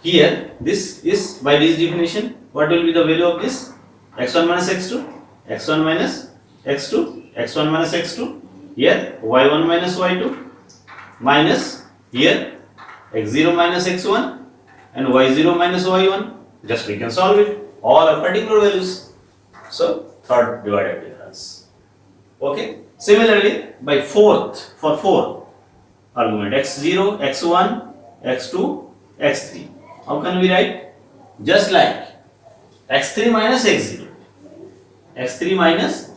Here this is by this definition. What will be the value of this? x1 minus x2, x1 minus x2, x1 minus x2. Here y1 minus y2 minus here x0 minus x1 and y0 minus y1. Just we can solve it. All are particular values. So third divided difference. Okay. Similarly, by fourth, for fourth argument, x0, x1, x2, x3. How can we write? Just like x3 minus x0, x3 minus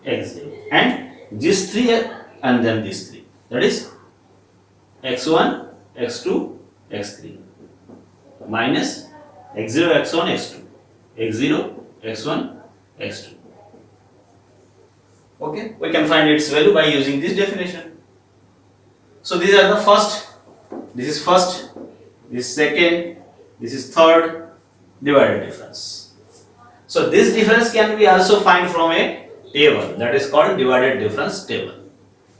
x0, and this 3 and then this 3. That is x1, x2, x3 minus x0, x1, x2, x0, x1, x2. Okay, we can find its value by using this definition. So these are the first, this is first, this is second, this is third divided difference. So this difference can be also find from a table, that is called divided difference table.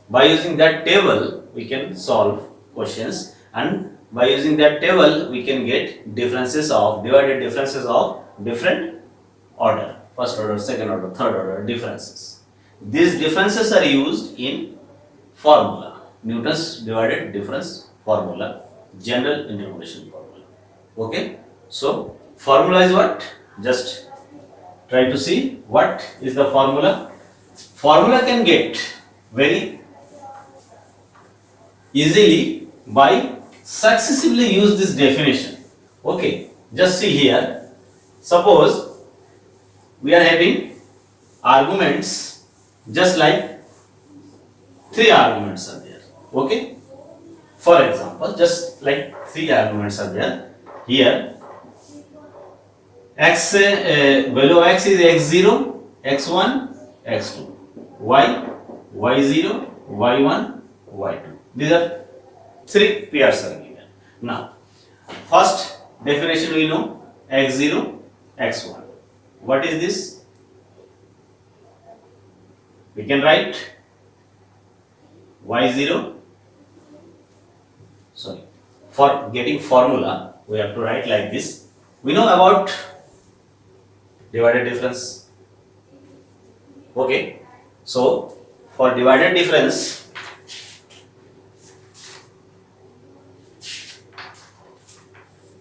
By using that table we can solve questions, and by using that table we can get differences of divided differences of different order, first order, second order, third order differences. These differences are used in formula, Newton's divided difference formula, general interpolation formula. Okay, so formula is what? Just try to see what is the formula. Formula can get very easily by successively use this definition. Okay, just see here. Suppose we are having arguments, just like 3 arguments are there. Okay, for example, just like 3 arguments are there. Here x value of x is x0, x1, x2, y, y0, y1, y2. These are 3 pairs are given. Now, first definition we know, x0, x1. What is this? We can write y0, sorry, for getting formula we have to write like this. We know about divided difference. Okay, so for divided difference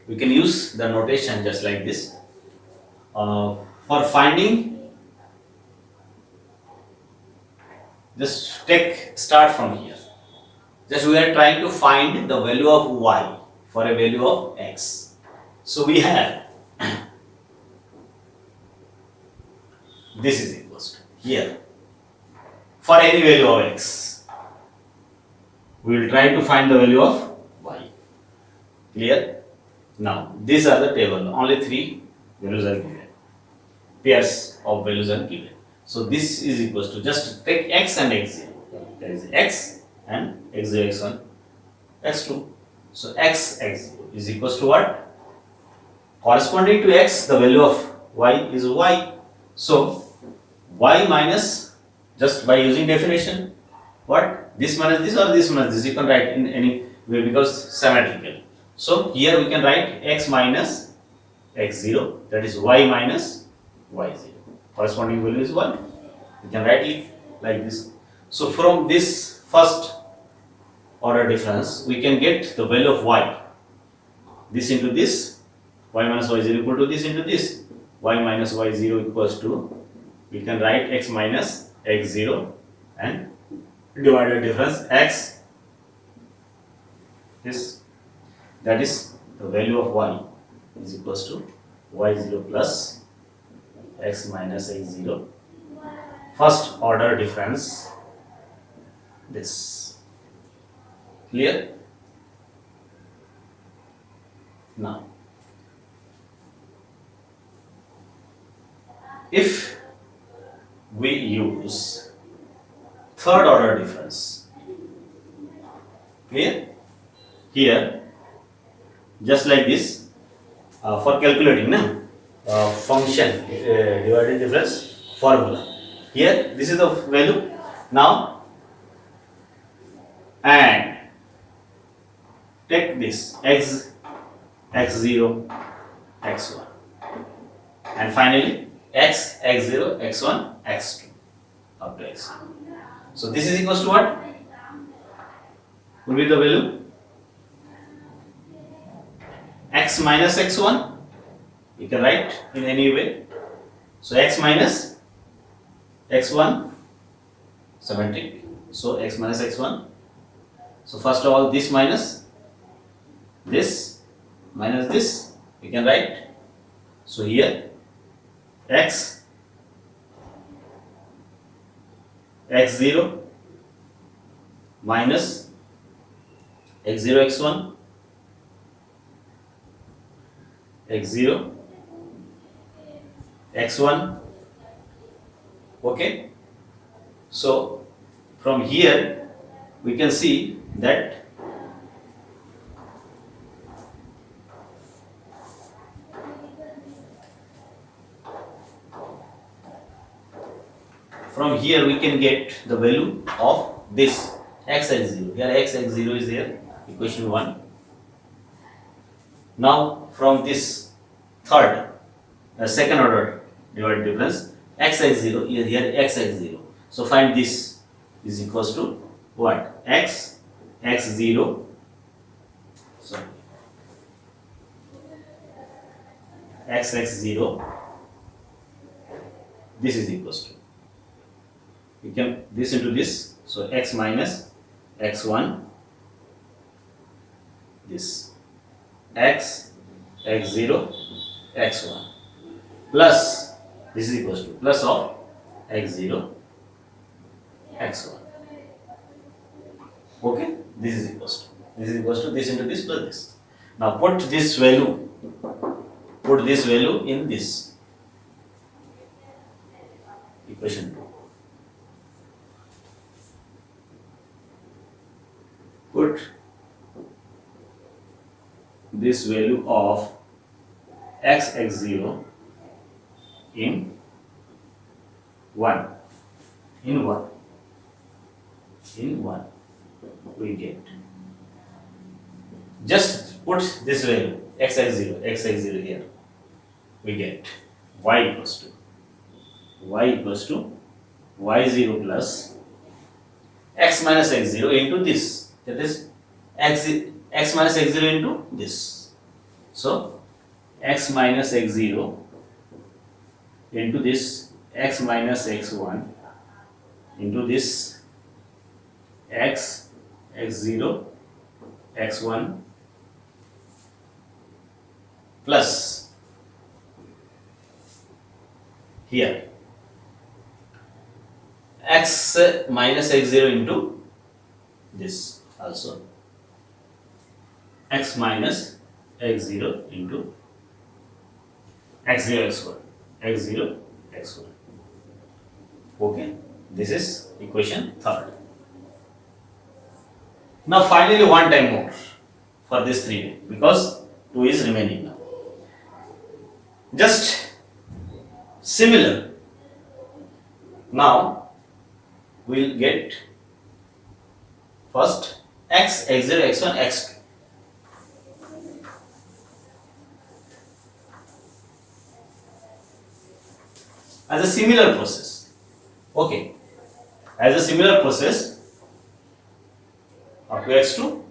we can use the notation just like this. For finding, just start from here. Just we are trying to find the value of y for a value of x. So we have this is equals to here for any value of x. We will try to find the value of y. Clear? Now, these are the table. Only 3 values are given. Pairs of values are given. So, this is equals to, just take x and x0. There is x and x0, x1, x2. So, x, x0 is equals to what? Corresponding to x, the value of y is y. So, y minus, just by using definition, what? This minus this or this minus this, you can write in any way because symmetrical. So, here we can write x minus x0, that is y minus y0. Corresponding value is 1. We can write it like this. So, from this first order difference, we can get the value of y. This into this, y minus y0 equal to this into this, y minus y0 equals to, we can write x minus x0 and divided difference x, this, that is the value of y is equals to y0 plus x minus x0, first order difference, this. Clear? Now, if we use third order difference, clear? Here, just like this, for calculating function divided difference formula. Here, this is the value. Now, and take this x, x0, x1, and finally x, x0, x1, x2 up to x. So this is equals to what? Will be the value x minus x1. You can write in any way. So x minus x1, symmetric. So x minus x1. So first of all, this minus this, we can write. So here x, x0 minus x0, x1, x0, x1. Okay. So from here we can see that from here we can get the value of this x, x0. Here x, x0 is here, equation 1. Now from this third, second order divided difference, x, x0, here x, x0. So find this is equals to what? X, x0, sorry, x, x0, this is equals to, we can this into this, so x minus x1, this x, x0, x1 plus, this is equals to plus of x0, x1. Okay, this is equals to this into this plus this. Now put this value in this equation 2. Put this value of x, x0 in 1. In 1. We get. Just put this value x, x0 here. We get y equals to y0 plus x minus x0 into this. That is x minus x0 into this. So x minus x0 into this x minus x1 into this x, x0, x1 plus x minus x0 into this also. X minus x0 into x0 x1, x0 x1. Okay, this is equation third. Now finally one time more for this 3 because 2 is remaining now. Just similar. Now we will get first x, x0, x1, x2. As a similar process. Okay. As a similar process up to x2.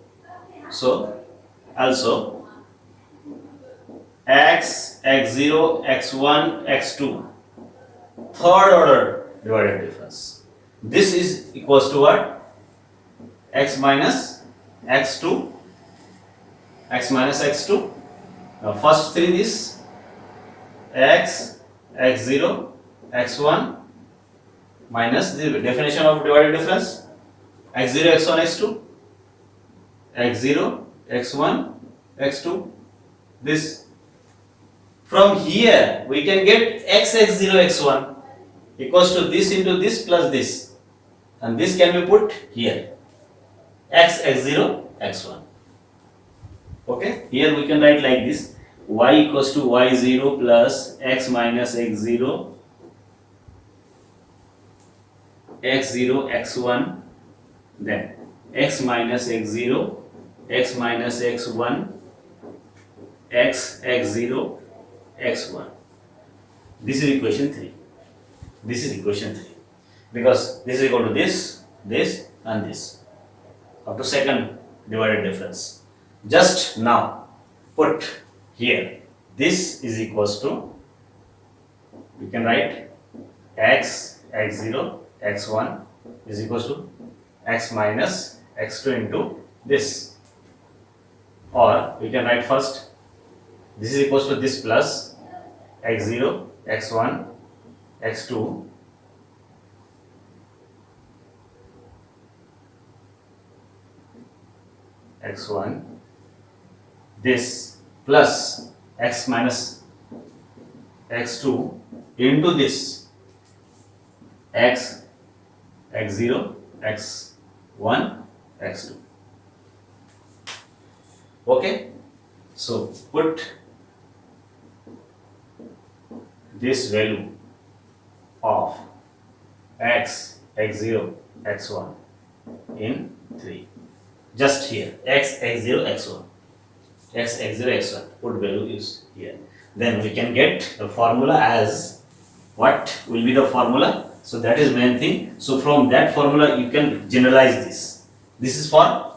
So also x, x0, x1, x2 third order divided difference. This is equals to what? X minus x2, x minus x2. Now first 3 this x, x0, x1 minus the definition of divided difference x0, x1, x2, x0, x1, x2. This from here we can get x, x0, x1 equals to this into this plus this, and this can be put here x, x0, x1. Okay, here we can write like this: y equals to y0 plus x minus x0, x0, x1, then x minus x0, x minus x1, x, x0, x1. This is equation 3. This is equation 3 because this is equal to this, this and this up to second divided difference. Just now put here this is equals to, we can write x, x0, x1 is equals to x minus x2 into this, or we can write first this is equals to this plus x0, x1, x2 x1, this plus x minus x2 into this x, x0, x1, x2. Okay, so put this value of x, x0, x1 in 3. Just here x, x0, x1, x, x0, x1, put value is here. Then we can get the formula as what will be the formula. So that is main thing. So from that formula you can generalize this. This is for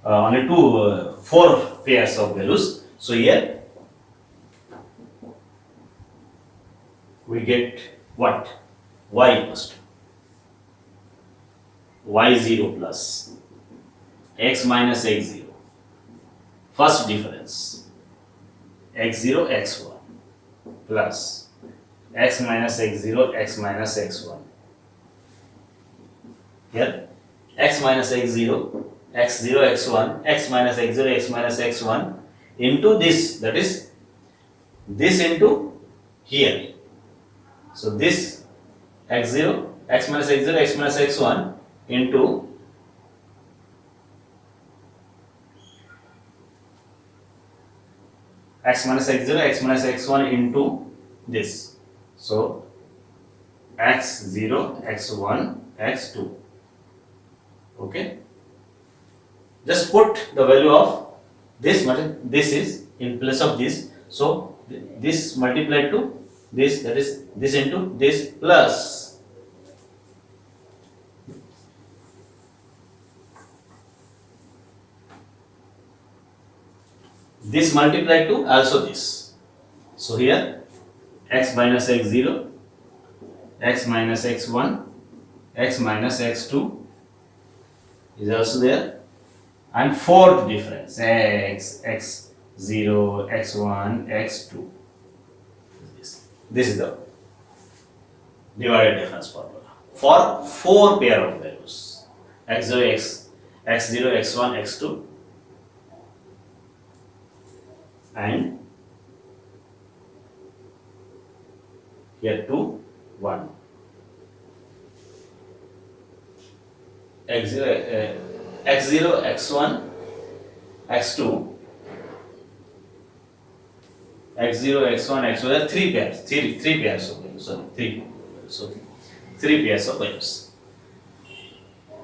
only 4 pairs of values. So here we get what? Y equals to y0 plus x minus x0, first difference x0, x1 plus x minus x0, x minus x1. Here x minus x0, x0, x1, x minus x0, x minus x1 into this, that is this into here. So this x0, x minus x0, x minus x1 into x minus x0, x minus x1 into this. So x0, x1, x2. Okay. Just put the value of this, this is in place of this. So this multiplied to this, that is this into this plus this multiplied to also this. So here x minus x0, x minus x1, x minus x2 is also there, and fourth difference x, x0, x1, x2. This is the divided difference formula. for 4 pair of values x0, x0, x1, x2 and here 2, 1. x0, x1, x2, x0, x1, x2 are 3 pairs, 3 pairs of values, sorry, 3. So 3 pairs of values.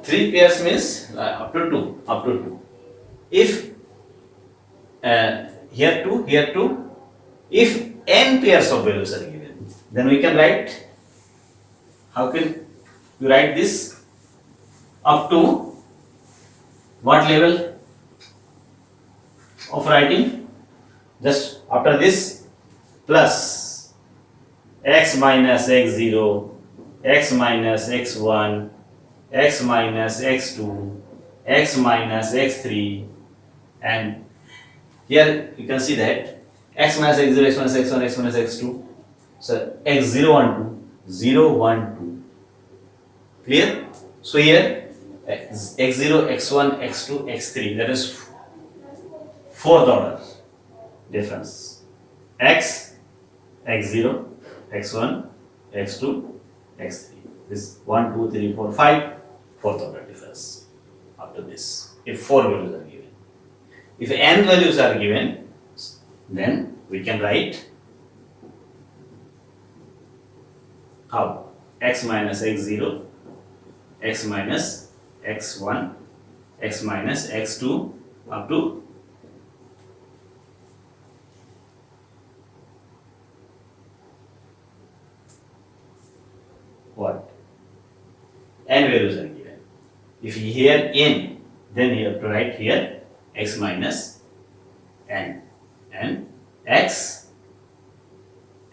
3 pairs means up to 2. If here 2, if n pairs of values are given, then we can write, how can you write this? Up to what level of writing? Just after this, plus x minus x0, x minus x1, x minus x2, x minus x3, and here you can see that x minus x0, x minus x1, x minus x2, so x0, 1, 2, 0, 1, 2. Clear? So here x0, x1, x2, x3, that is 4th order difference. X, x0, x1, x2, x3. This 1, 2, 3, 4, 5, 4th order difference after this. If 4 values are given. If n values are given, then we can write how? X minus x0, x minus x1, x minus x2 up to what? N values are given. If here n, then you have to write here x minus n and x,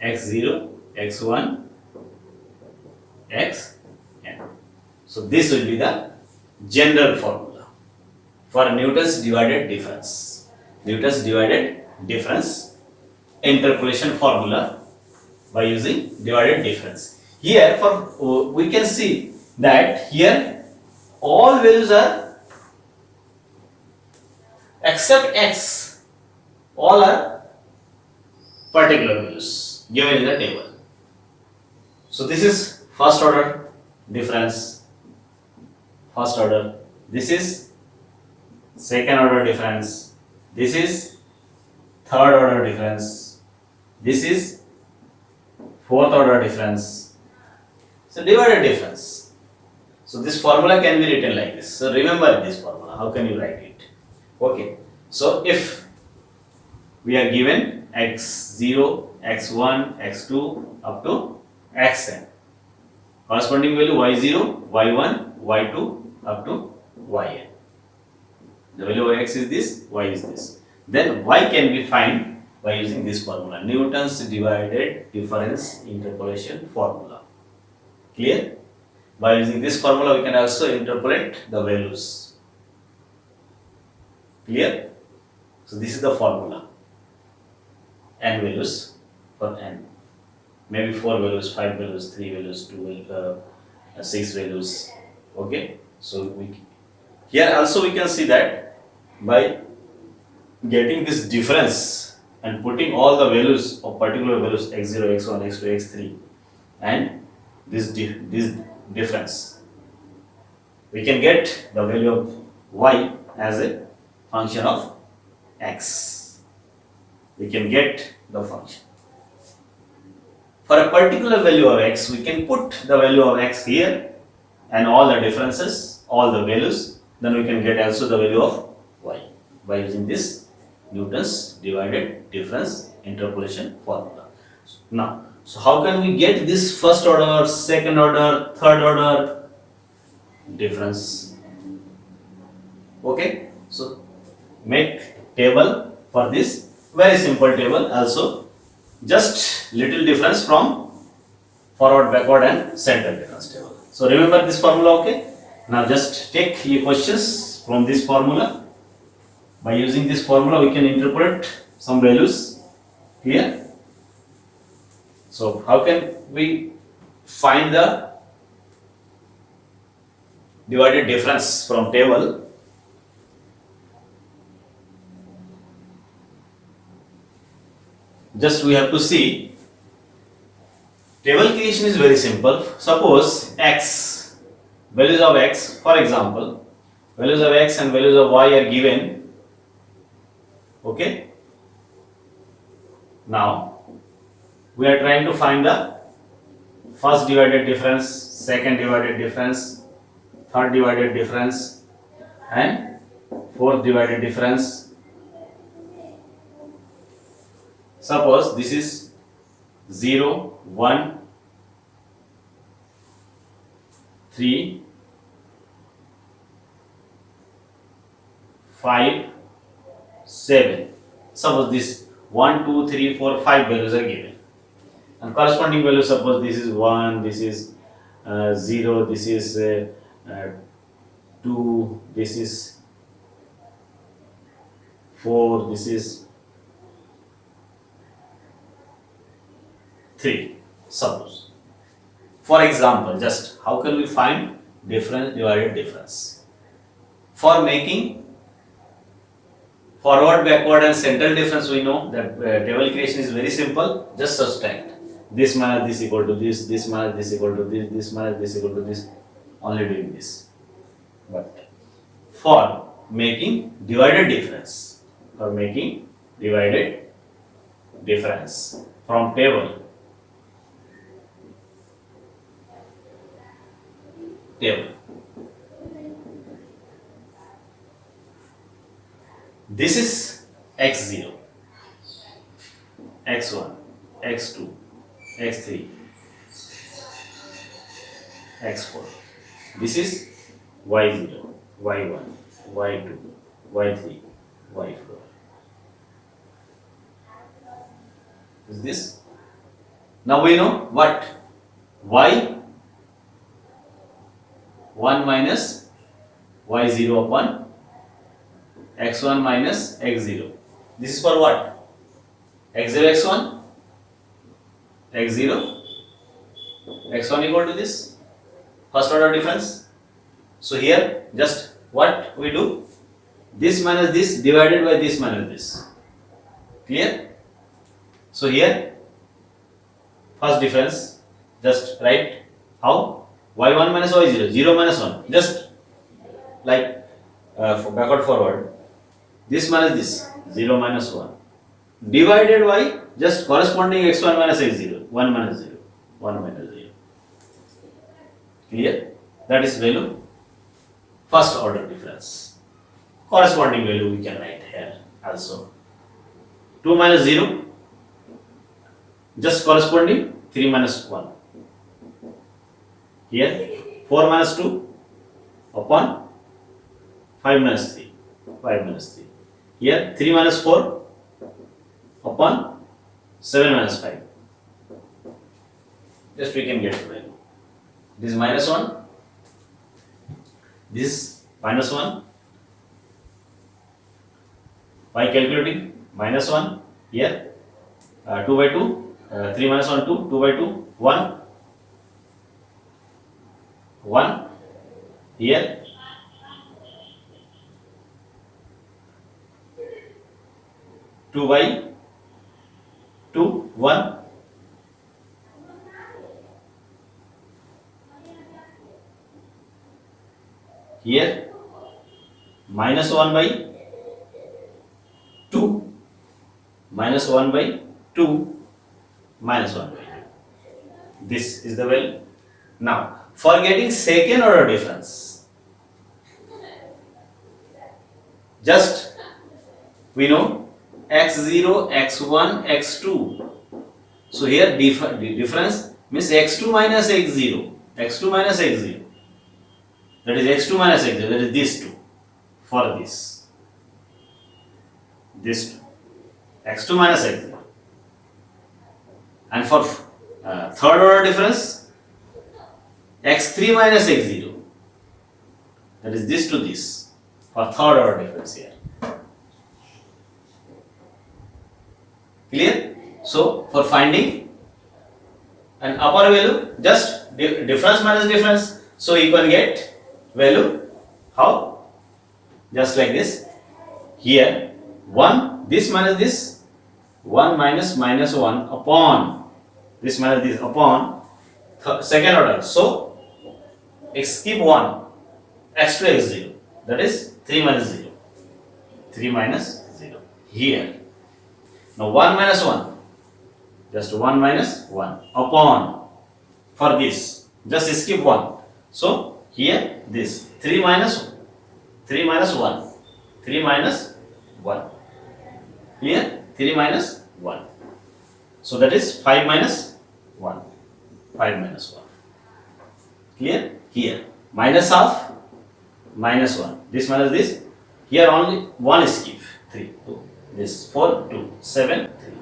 x0, x1, x n. So this will be the general formula for Newton's divided difference. Newton's divided difference interpolation formula by using divided difference. Here for we can see that here all values are except x, all are particular values given in the table. So this is first order difference. First order, this is second order difference, this is third order difference, this is fourth order difference. So divided difference. So this formula can be written like this. So remember this formula. How can you write it? Okay. So if we are given x0, x1, x2 up to xn, corresponding value y0, y1, y2 up to yn. The value of x is this, y is this. Then y can be found by using this formula, Newton's divided difference interpolation formula. Clear? By using this formula, we can also interpolate the values. Clear? So this is the formula. N values for n. Maybe 4 values, 5 values, 3 values, 2 6 values. Okay. So here also we can see that by getting this difference and putting all the values of particular values x0, x1, x2, x3 and this difference, we can get the value of y as a function of x. We can get the function. For a particular value of x, we can put the value of x here and all the differences, all the values, then we can get also the value of y by using this Newton's divided difference interpolation formula. Now, so how can we get this first order, second order, third order difference? Okay, so make table for this, very simple table also, just little difference from forward, backward and center difference table. So remember this formula, okay? Now just take your questions from this formula. By using this formula, we can interpret some values here. So how can we find the divided difference from table, just we have to see. Table creation is very simple. Suppose x, values of x, for example, values of x and values of y are given. Okay. Now we are trying to find the first divided difference, second divided difference, third divided difference, and fourth divided difference. Suppose this is 0, 1, 3, 5, 7. Suppose this 1, 2, 3, 4, 5 values are given. And corresponding values, suppose this is 1, this is 0, this is 2, this is 4, this is 3. Suppose. For example, just how can we find difference divided difference? For making forward, backward and central difference, we know that table creation is very simple. Just subtract. This minus this equal to this minus this equal to this minus this equal to this. Only doing this. But for making divided difference, from table, this is x0, x1, x2, x3, x4. This is y0, y1, y2, y3, y4. Is this? Now we know what? Y1 minus y0 upon x1 minus x0. This is for what? x0, x1, x0, x1 equal to this, first order difference. So here just what we do? This minus this divided by this minus this. Clear? So here first difference, just write how? y1 minus y0, 0 minus 1, just like backward forward. This minus this, 0 minus 1, divided by just corresponding x1 minus x0, 1 minus 0, 1 minus 0. Clear? That is value, first order difference. Corresponding value we can write here also. 2 minus 0, just corresponding 3 minus 1. Here 4 minus 2 upon 5 minus 3, 5 minus 3. Here 3 minus 4 upon 7 minus 5. Just we can get the value. This is minus 1, this minus 1. By calculating minus 1 here, 2 by 2, 3 minus 1, 2, 2 by 2, 1, 1 here, 2 by 2, 1, here minus 1 by 2, minus 1 by 2, minus 1 by 2. This is the value. Now, for getting second order difference, just we know x0, x1, x2. So here difference means x2 minus x0, x2 minus x0. That is x2 minus x0, that is these two. For this two, x2 minus x0. And for third order difference, x3 minus x0, that is this to this, for third order difference here. Clear? So for finding an upper value, just difference minus difference, so you can get value. How? Just like this. Here 1, this minus this, 1 minus minus 1 upon this minus this upon second order. So skip 1, x2 x0, that is 3 minus 0. 3 minus 0. Here. Now 1 minus 1, just 1 minus 1 upon, for this, just skip 1. So here this 3 minus 1, 3 minus 1. Here 3 minus 1. So that is 5 minus 1. 5 minus 1. Clear? Here minus half, minus 1. This minus this. Here only 1 skip. 3, 2. This 4, 2, 7, 3.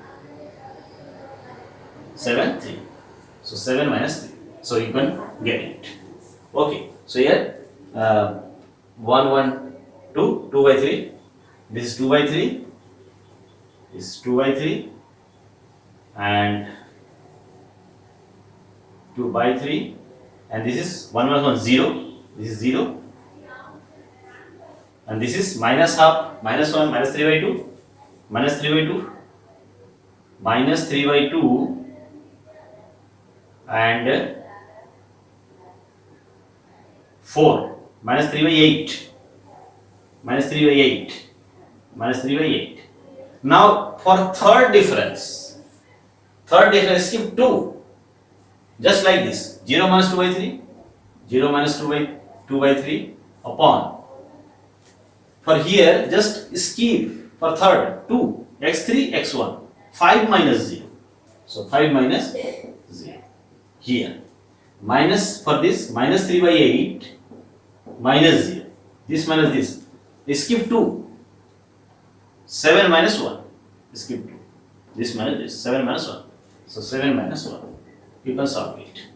7, 3. So 7 minus 3. So you can get it. Okay. So here 1, 1, 2, 2 by 3. This is 2 by 3. This is 2 by 3. And 2 by 3. And this is 1 minus 1, 0. This is 0. And this is minus half, minus 1, minus 3 by 2. Minus 3 by 2. Minus 3 by 2. And 4, minus 3 by 8, minus 3 by 8, minus 3 by 8. Now for third difference skip 2, just like this, 0 minus 2 by 3, 0 minus 2 by 3 upon, for here just skip for third 2, x3, x1, 5 minus 0, so 5 minus 0, here, minus for this, minus 3 by 8, minus 0, this minus this, skip 2, 7 minus 1, skip 2, this minus this, 7 minus 1, so 7 minus 1, you can solve it.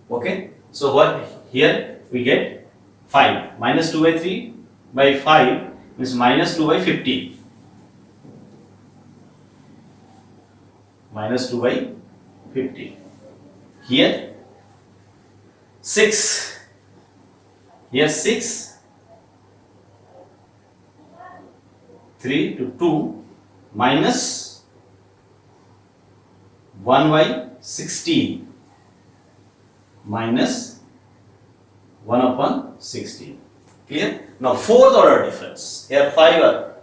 Okay, so what here we get 5, minus 2 by 3 by 5 means minus 2 by 15, minus 2 by 15, here 6, here 6, 3 to 2 minus 1 by 16 minus 1 upon 16. Clear? Now fourth order difference. Here 5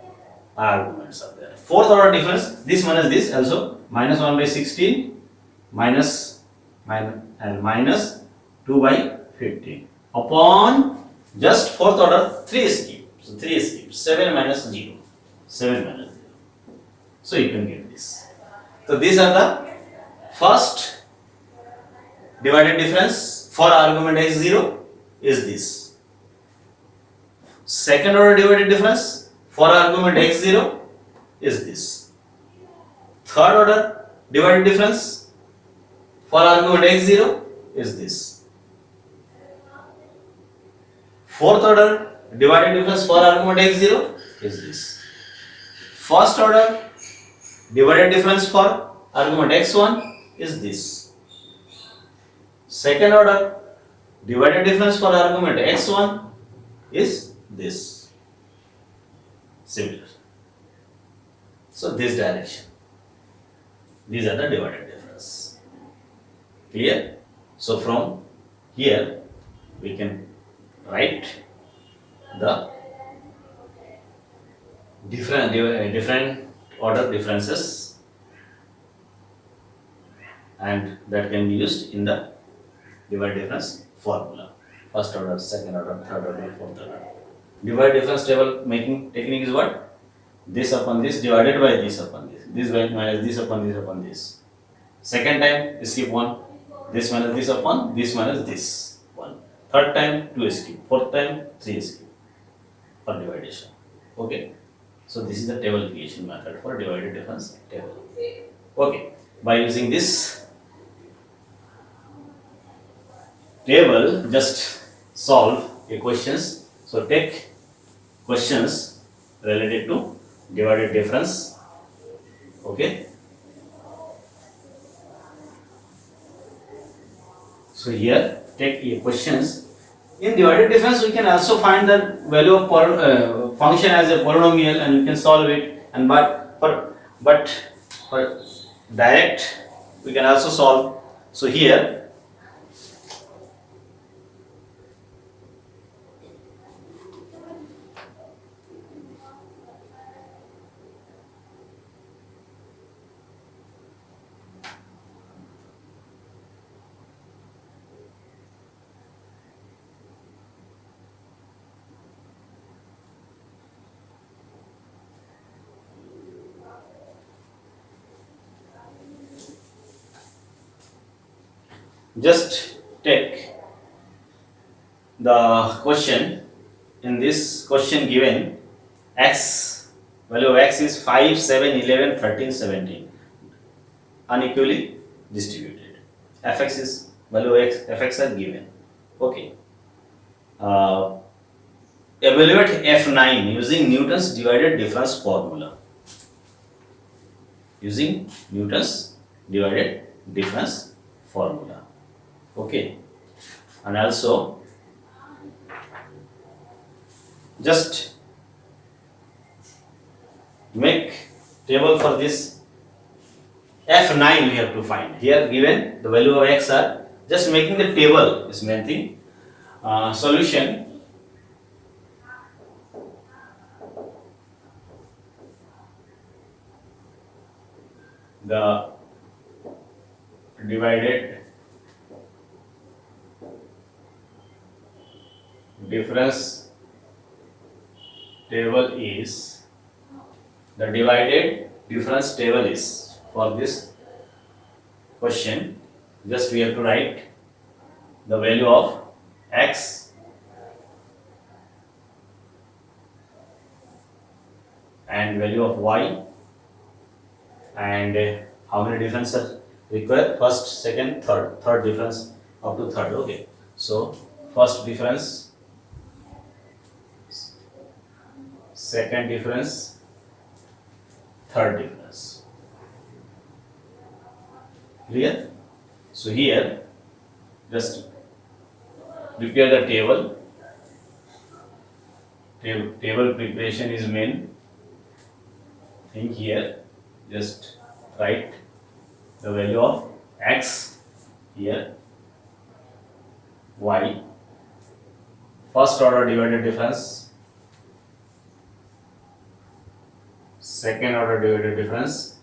arguments are there. Fourth order difference, this minus this also, minus 1 by 16 minus and minus 2 by 15 upon just fourth order 3 skip. So 3 skip, 7 minus 0. 7 minus 0. So you can get this. So these are the first divided difference for argument x0 is this. Second order divided difference for argument x0 is this. Third order divided difference for argument x0 is this. Fourth order divided difference for argument x0 is this. First order divided difference for argument x1 is this. Second order divided difference for argument x1 is this. Similar. So this direction. These are the divided difference. Clear? So from here we can write the different order differences, and that can be used in the divided difference formula. First order, second order, third order, fourth order. Divided difference table making technique is what? This upon this divided by this upon this. This minus this upon this upon this. Second time skip 1. This minus this upon this minus this 1. Third time 2 skip. Fourth time 3 skip for division. Okay. So this is the table creation method for divided difference table. Okay. By using this table, just solve equations. So take questions related to divided difference. Okay. So here take questions In divided difference, we can also find the value of function as a polynomial, and we can solve it. And for direct, we can also solve. So here, just take the question. In this question given, x, value of x is 5, 7, 11, 13, 17, unequally distributed. Fx is value of fx are given. Okay. Evaluate F9 using Newton's divided difference formula. Using Newton's divided difference formula. Okay. And also, just make table for this. F9 we have to find. Here given the value of x are, just making the table is main thing. Solution. The divided difference table is, the divided difference table is for this question, just we have to write the value of x and value of y, and how many differences required? First, second, third difference up to third. Okay, so first difference, second difference, third difference. Clear? So here, just prepare the table. Table preparation is main thing here. Just write the value of x here, y, first order divided difference, second order divided difference,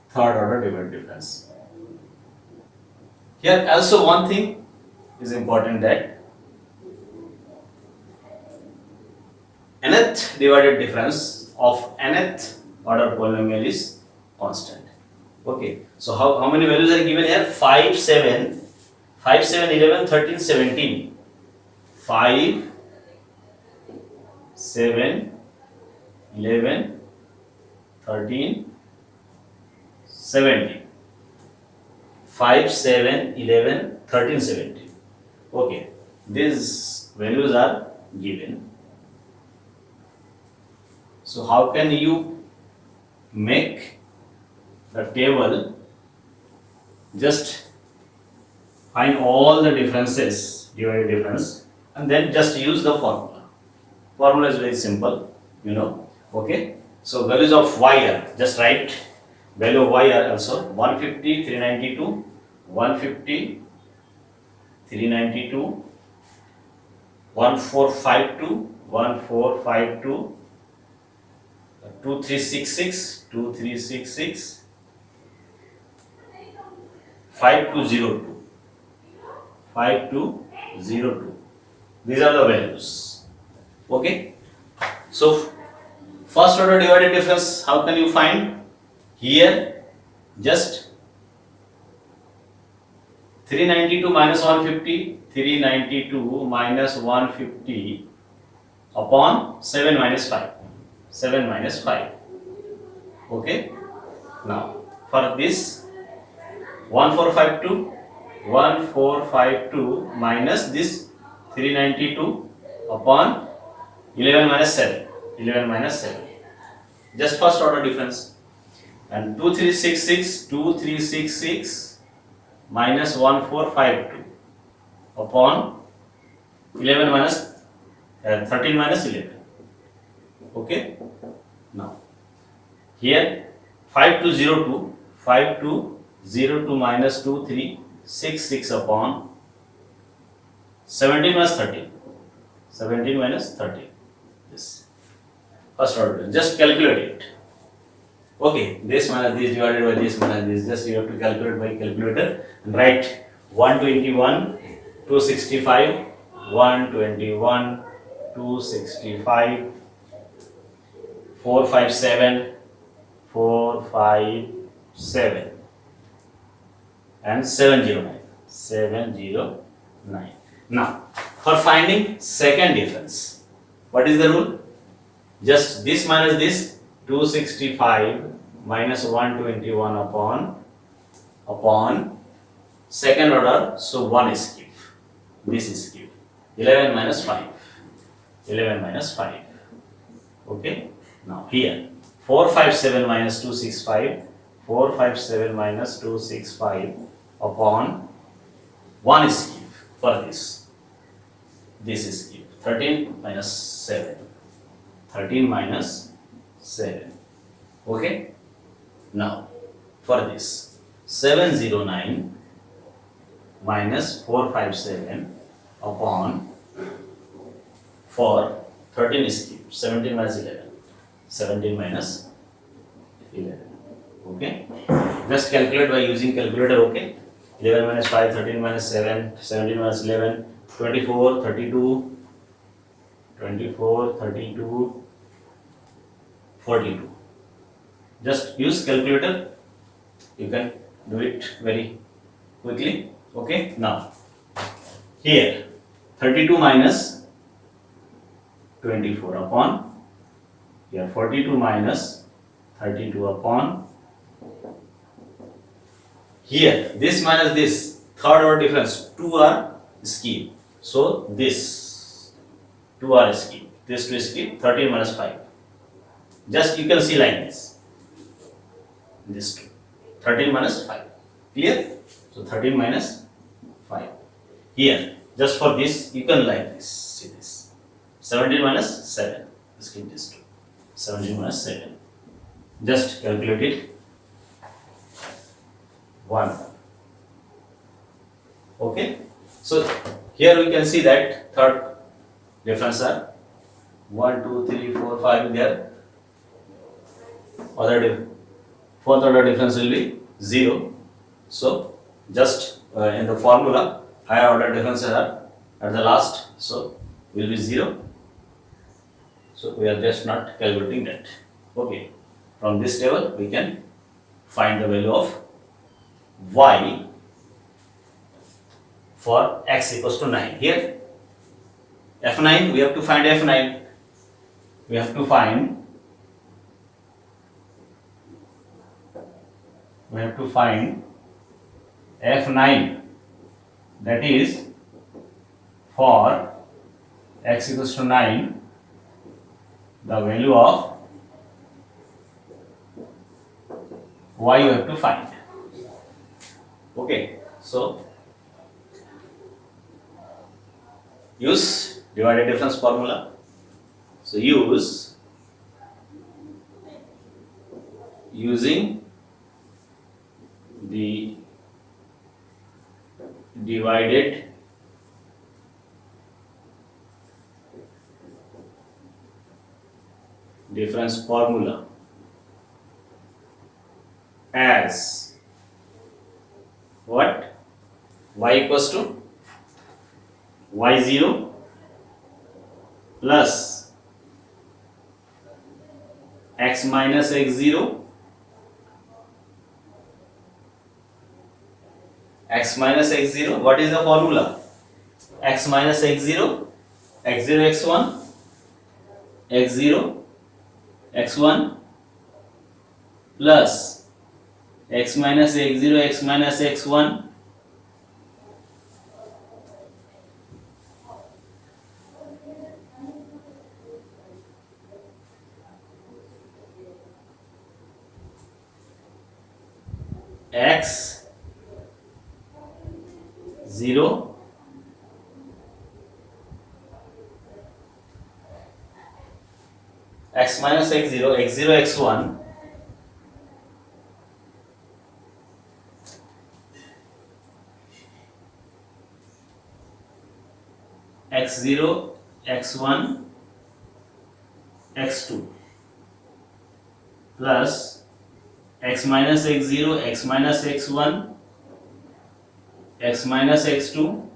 third order divided difference. Here also one thing is important, that nth divided difference of nth order polynomial is constant. Okay, so how many values are given here? 5, 7, 11, 13, 17. 5, 7, 11, 13, 17. 5, 7, 11, 13, 17. Okay, these values are given. So how can you make the table? Just find all the differences, divided difference, and then just use the formula. Formula is very simple, you know. Okay, so values of y are, just write value of y are also 150, 392, 150, 392, 1452, 1452, 2366, 2366, 5202, 5202. These are the values. Okay. So first order divided difference, how can you find? Here just 392 minus 150, 392 minus 150 upon 7 minus 5. 7 minus 5. Okay. Now for this 1452, 1452 minus this 392 upon 11 minus 7. 11 minus 7. Just first order difference. And 2366, 2366 minus 1452 upon 11 minus 13 minus 11. Okay. Now here 5 to 0 2, 5 to 0 2 minus 2 3, 6 6 upon 17 minus 13, 17 minus 13. This first order, just calculate it. Okay, this minus this divided by this minus this, just you have to calculate by calculator and write 121, 265, 121, 265, 457, 457 and 709, 709. Now, for finding second difference, what is the rule? Just this minus this, 265 minus 121 upon second order, so 1 is skip. This is skip. 11 minus 5. 11 minus 5. Okay. Now here 457 minus 265, 457 minus 265 upon 1 is skip for this. This is skip. 13 minus 7. 13 minus 7. Okay. Now for this 709 minus 457 upon 4, 13 is skip. 17 minus 11. 17 minus 11. Okay. Just calculate by using calculator. Okay. 11 minus 5, 13 minus 7, 17 minus 11, 24, 32, 24, 32, 42. Just use calculator. You can do it very quickly. Okay. Now here 32 minus 24 upon here 42 minus 32 upon here this minus this, third order difference, 2 are skip. So this 2 are skip. This 2 is skip. 13 minus 5. Just you can see like this. This 2. 13 minus 5. Clear? So 13 minus 5. Here, just for this, you can like this. See this. 17 minus 7. Skip this 2. 17 minus 7. Just calculate it. 1. Okay. So here we can see that third difference are 1, 2, 3, 4, 5 there. Fourth order difference will be 0. So just in the formula, higher order differences are at the last, so will be 0. So we are just not calculating that. Okay. From this table we can find the value of y for x equals to 9. Here f9, we have to find f9. We have to find f9, that is for x equals to 9, the value of y you have to find. Okay, so use divided difference formula. So using the divided difference formula as what? Y equals to y0 plus x minus x0, x minus x0. What is the formula? X minus x0, x0 x1, x0 x1 plus x minus x0, x minus x1 x 0 x minus x0, x0, x1, x0, x1, x2 plus x minus x0, x minus x1, x minus x2,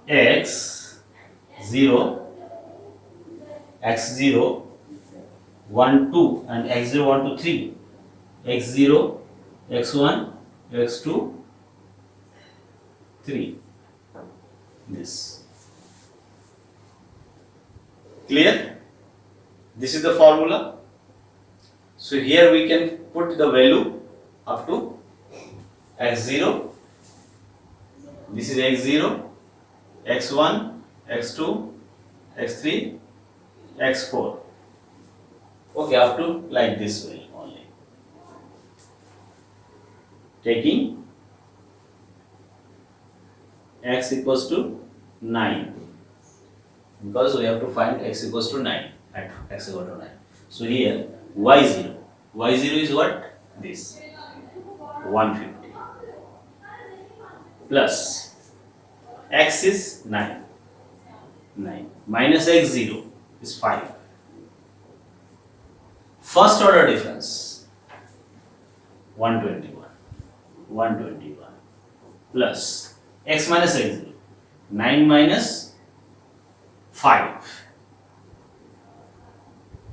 x0, x0, 1, 2 and x0, 1, 2, 3, x0, x1, x2, 3. This. Clear? This is the formula. So here we can put the value up to x0. This is x0, x1, x2, x3, x4. Okay, up to like this way only. Taking x equals to 9, because we have to find x equals to 9 at x equal to 9. So here y0 is what? This 150 plus x is 9 minus x0 is 5. First order difference 121 plus x minus x0, 9 minus 5,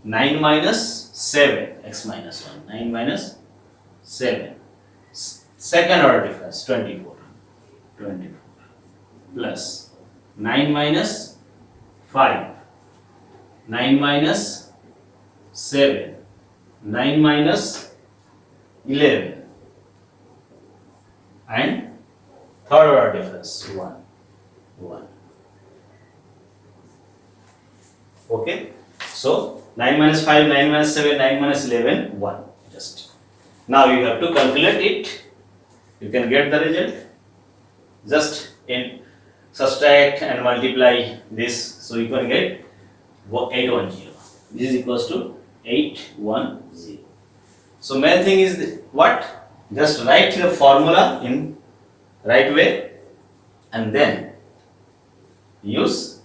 9 minus 7, x minus 1, 9 minus 7, second order difference 24 plus 9 minus 5, 9 minus 7, 9 minus 11 and third order difference 1. Okay, so 9 minus 5, 9 minus 7, 9 minus 11, 1. Just now you have to calculate it. You can get the result. Just in subtract and multiply this, so you can get 810. This is equals to 810. So main thing is what? Just write the formula in right way and then use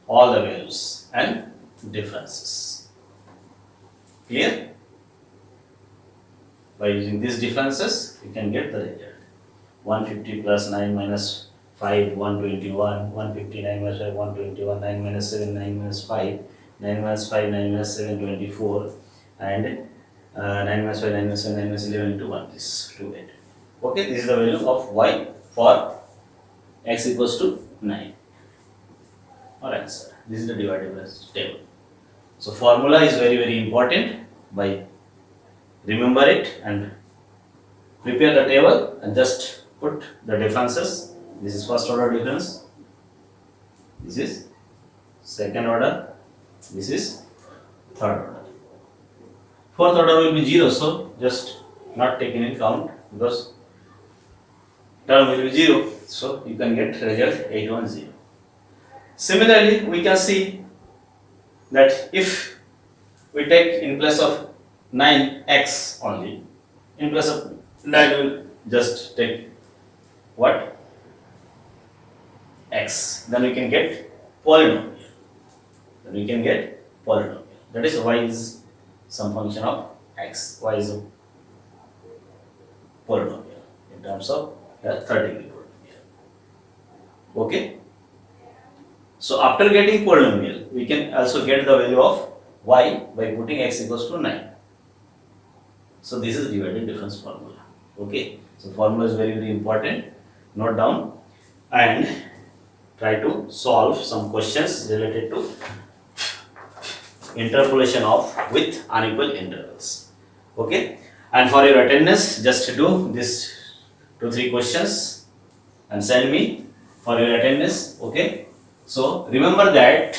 all the values and differences. Clear? By using these differences, you can get the result. 150 plus 9 minus 5, 121, 150, 9 minus 5, 121, 9 minus 7, 9 minus 5, 9 minus 5, 9 minus 7, 24, and 9 minus 5, 9 minus 7, 9 minus 11 into 1 is 28. Okay, this is the value of y for x equals to 9. Or answer. This is the divided by table. So formula is very important. By remember it and prepare the table and just put the differences. This is first order difference. This is second order. This is third order. Fourth order will be 0, so just not taken in count because term will be 0. So you can get result 810. Similarly, we can see that if we take in place of 9x only, in place of 9 we will just take what? X. Then we can get polynomial. That is y is some function of x. Y is a polynomial in terms of a third degree polynomial. Okay. So after getting polynomial, we can also get the value of y by putting x equals to 9. So this is divided difference formula. Okay. So formula is very important. Note down and try to solve some questions related to interpolation of with unequal intervals. Okay. And for your attendance, just do this 2-3 questions and send me for your attendance. Okay. So remember that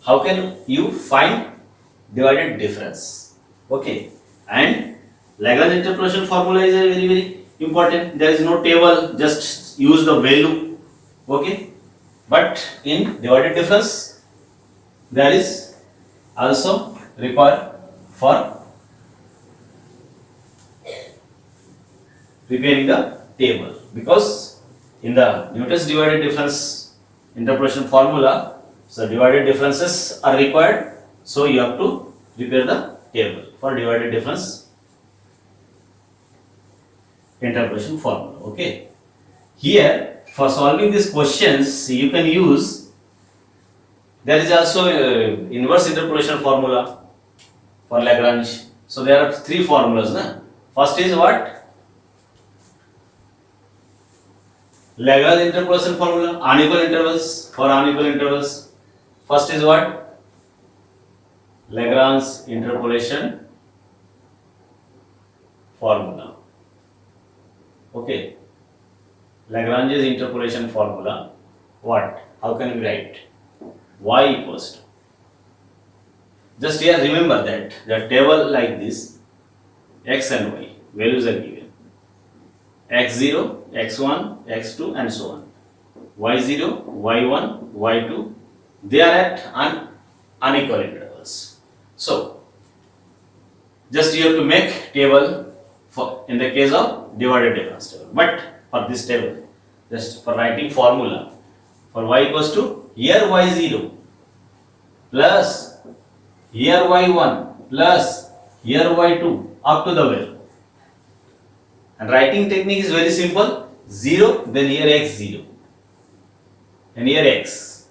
how can you find divided difference? Okay, and Lagrange interpolation formula is very important. There is no table, just use the value. Okay, but in divided difference that is also required for preparing the table, because in the Newton's divided difference interpolation formula, so divided differences are required, so you have to prepare the table for divided difference interpolation formula. Okay, here for solving these questions you can use, there is also inverse interpolation formula for Lagrange. So there are three formulas, na? First is what? Lagrange interpolation formula, unequal intervals, for unequal intervals. First is what? Lagrange interpolation formula. Okay. Lagrange's interpolation formula. What? How can we write? Y equals to. Just here remember that the table like this, x and y values are given. x0, x1, x2 and so on. y0, y1, y2, they are at unequal intervals. So, just you have to make table for in the case of divided difference table. But for this table, just for writing formula, for y equals to, here y0 plus here y1 plus here y2 up to the value. And writing technique is very simple. 0, then here x0 and here x.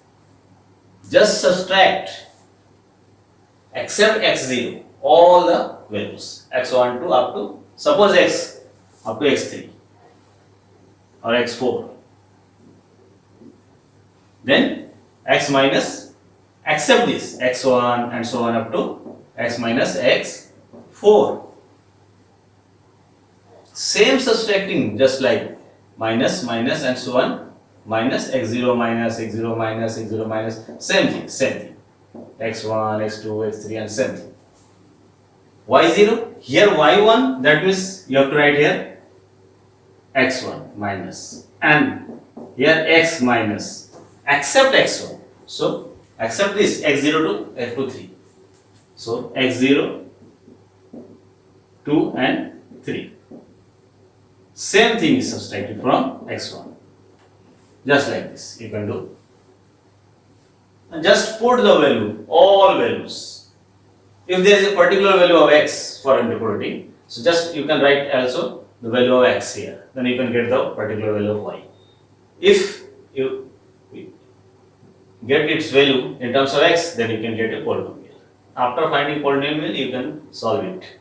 Just subtract, except x0, all the values, x1 to up to, suppose x up to x3 or x4. Then x minus, accept this, x1 and so on up to x minus x4. Same subtracting, just like minus, minus and so on, minus x0 minus, x0 minus, x0 minus, same thing, x1, x2, x3 and same thing. y0, here y1, that means you have to write here x1 minus, and here x minus, accept x1. So, accept this x0 to f2, 3. So, x0, 2 and 3. Same thing is subtracted from x1. Just like this, you can do. And just put the value, all values. If there is a particular value of x for interpolating, so just you can write also the value of x here. Then you can get the particular value of y. If you get its value in terms of x, then you can get a polynomial. After finding polynomial, you can solve it.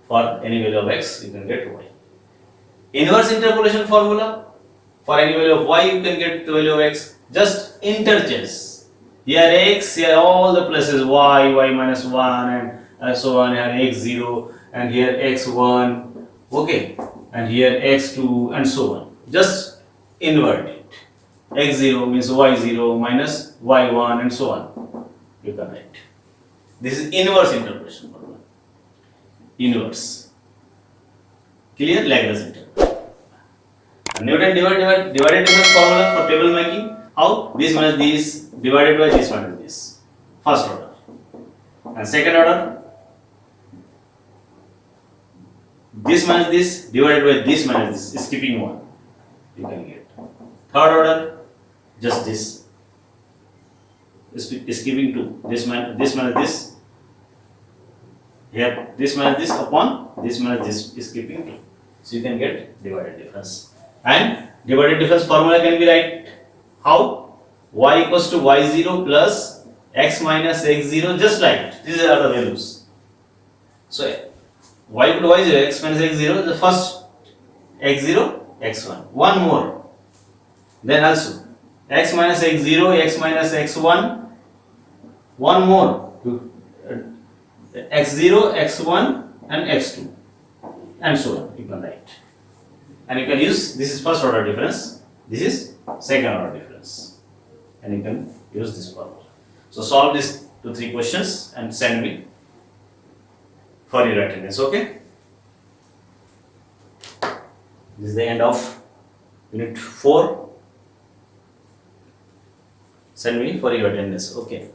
For any value of x, you can get y. Inverse interpolation formula, for any value of y, you can get the value of x. Just interchange. Here x, here all the places y, y minus 1 and so on, here x0 and here x1, okay, and here x2 and so on. Just invert it. x0 means y0 minus y1 and so on. You can write. This is inverse interpolation formula. Inverse. Clear? Lagrange interpolation. Newton divided difference formula for table making. How? This minus this divided by this minus this. First order. And second order, this minus this divided by this minus this, skipping one. You can get. Third order, just this. Skipping two. This minus this. Here, this minus this upon this minus this is skipping 2. So you can get divided difference. And divided difference formula can be write how? Y equals to y0 plus x minus x0, just like these are the values. So y equal to y0, x minus x0, the first x0, x1. One more. Then also x minus x0, x minus x1. One more. x0, x1 and x2 and so on, you can write. And you can use, this is first order difference, this is second order difference, and you can use this formula. So solve these 2-3 questions and send me for your attendance, okay? This is the end of unit 4. send me for your attendance. Okay.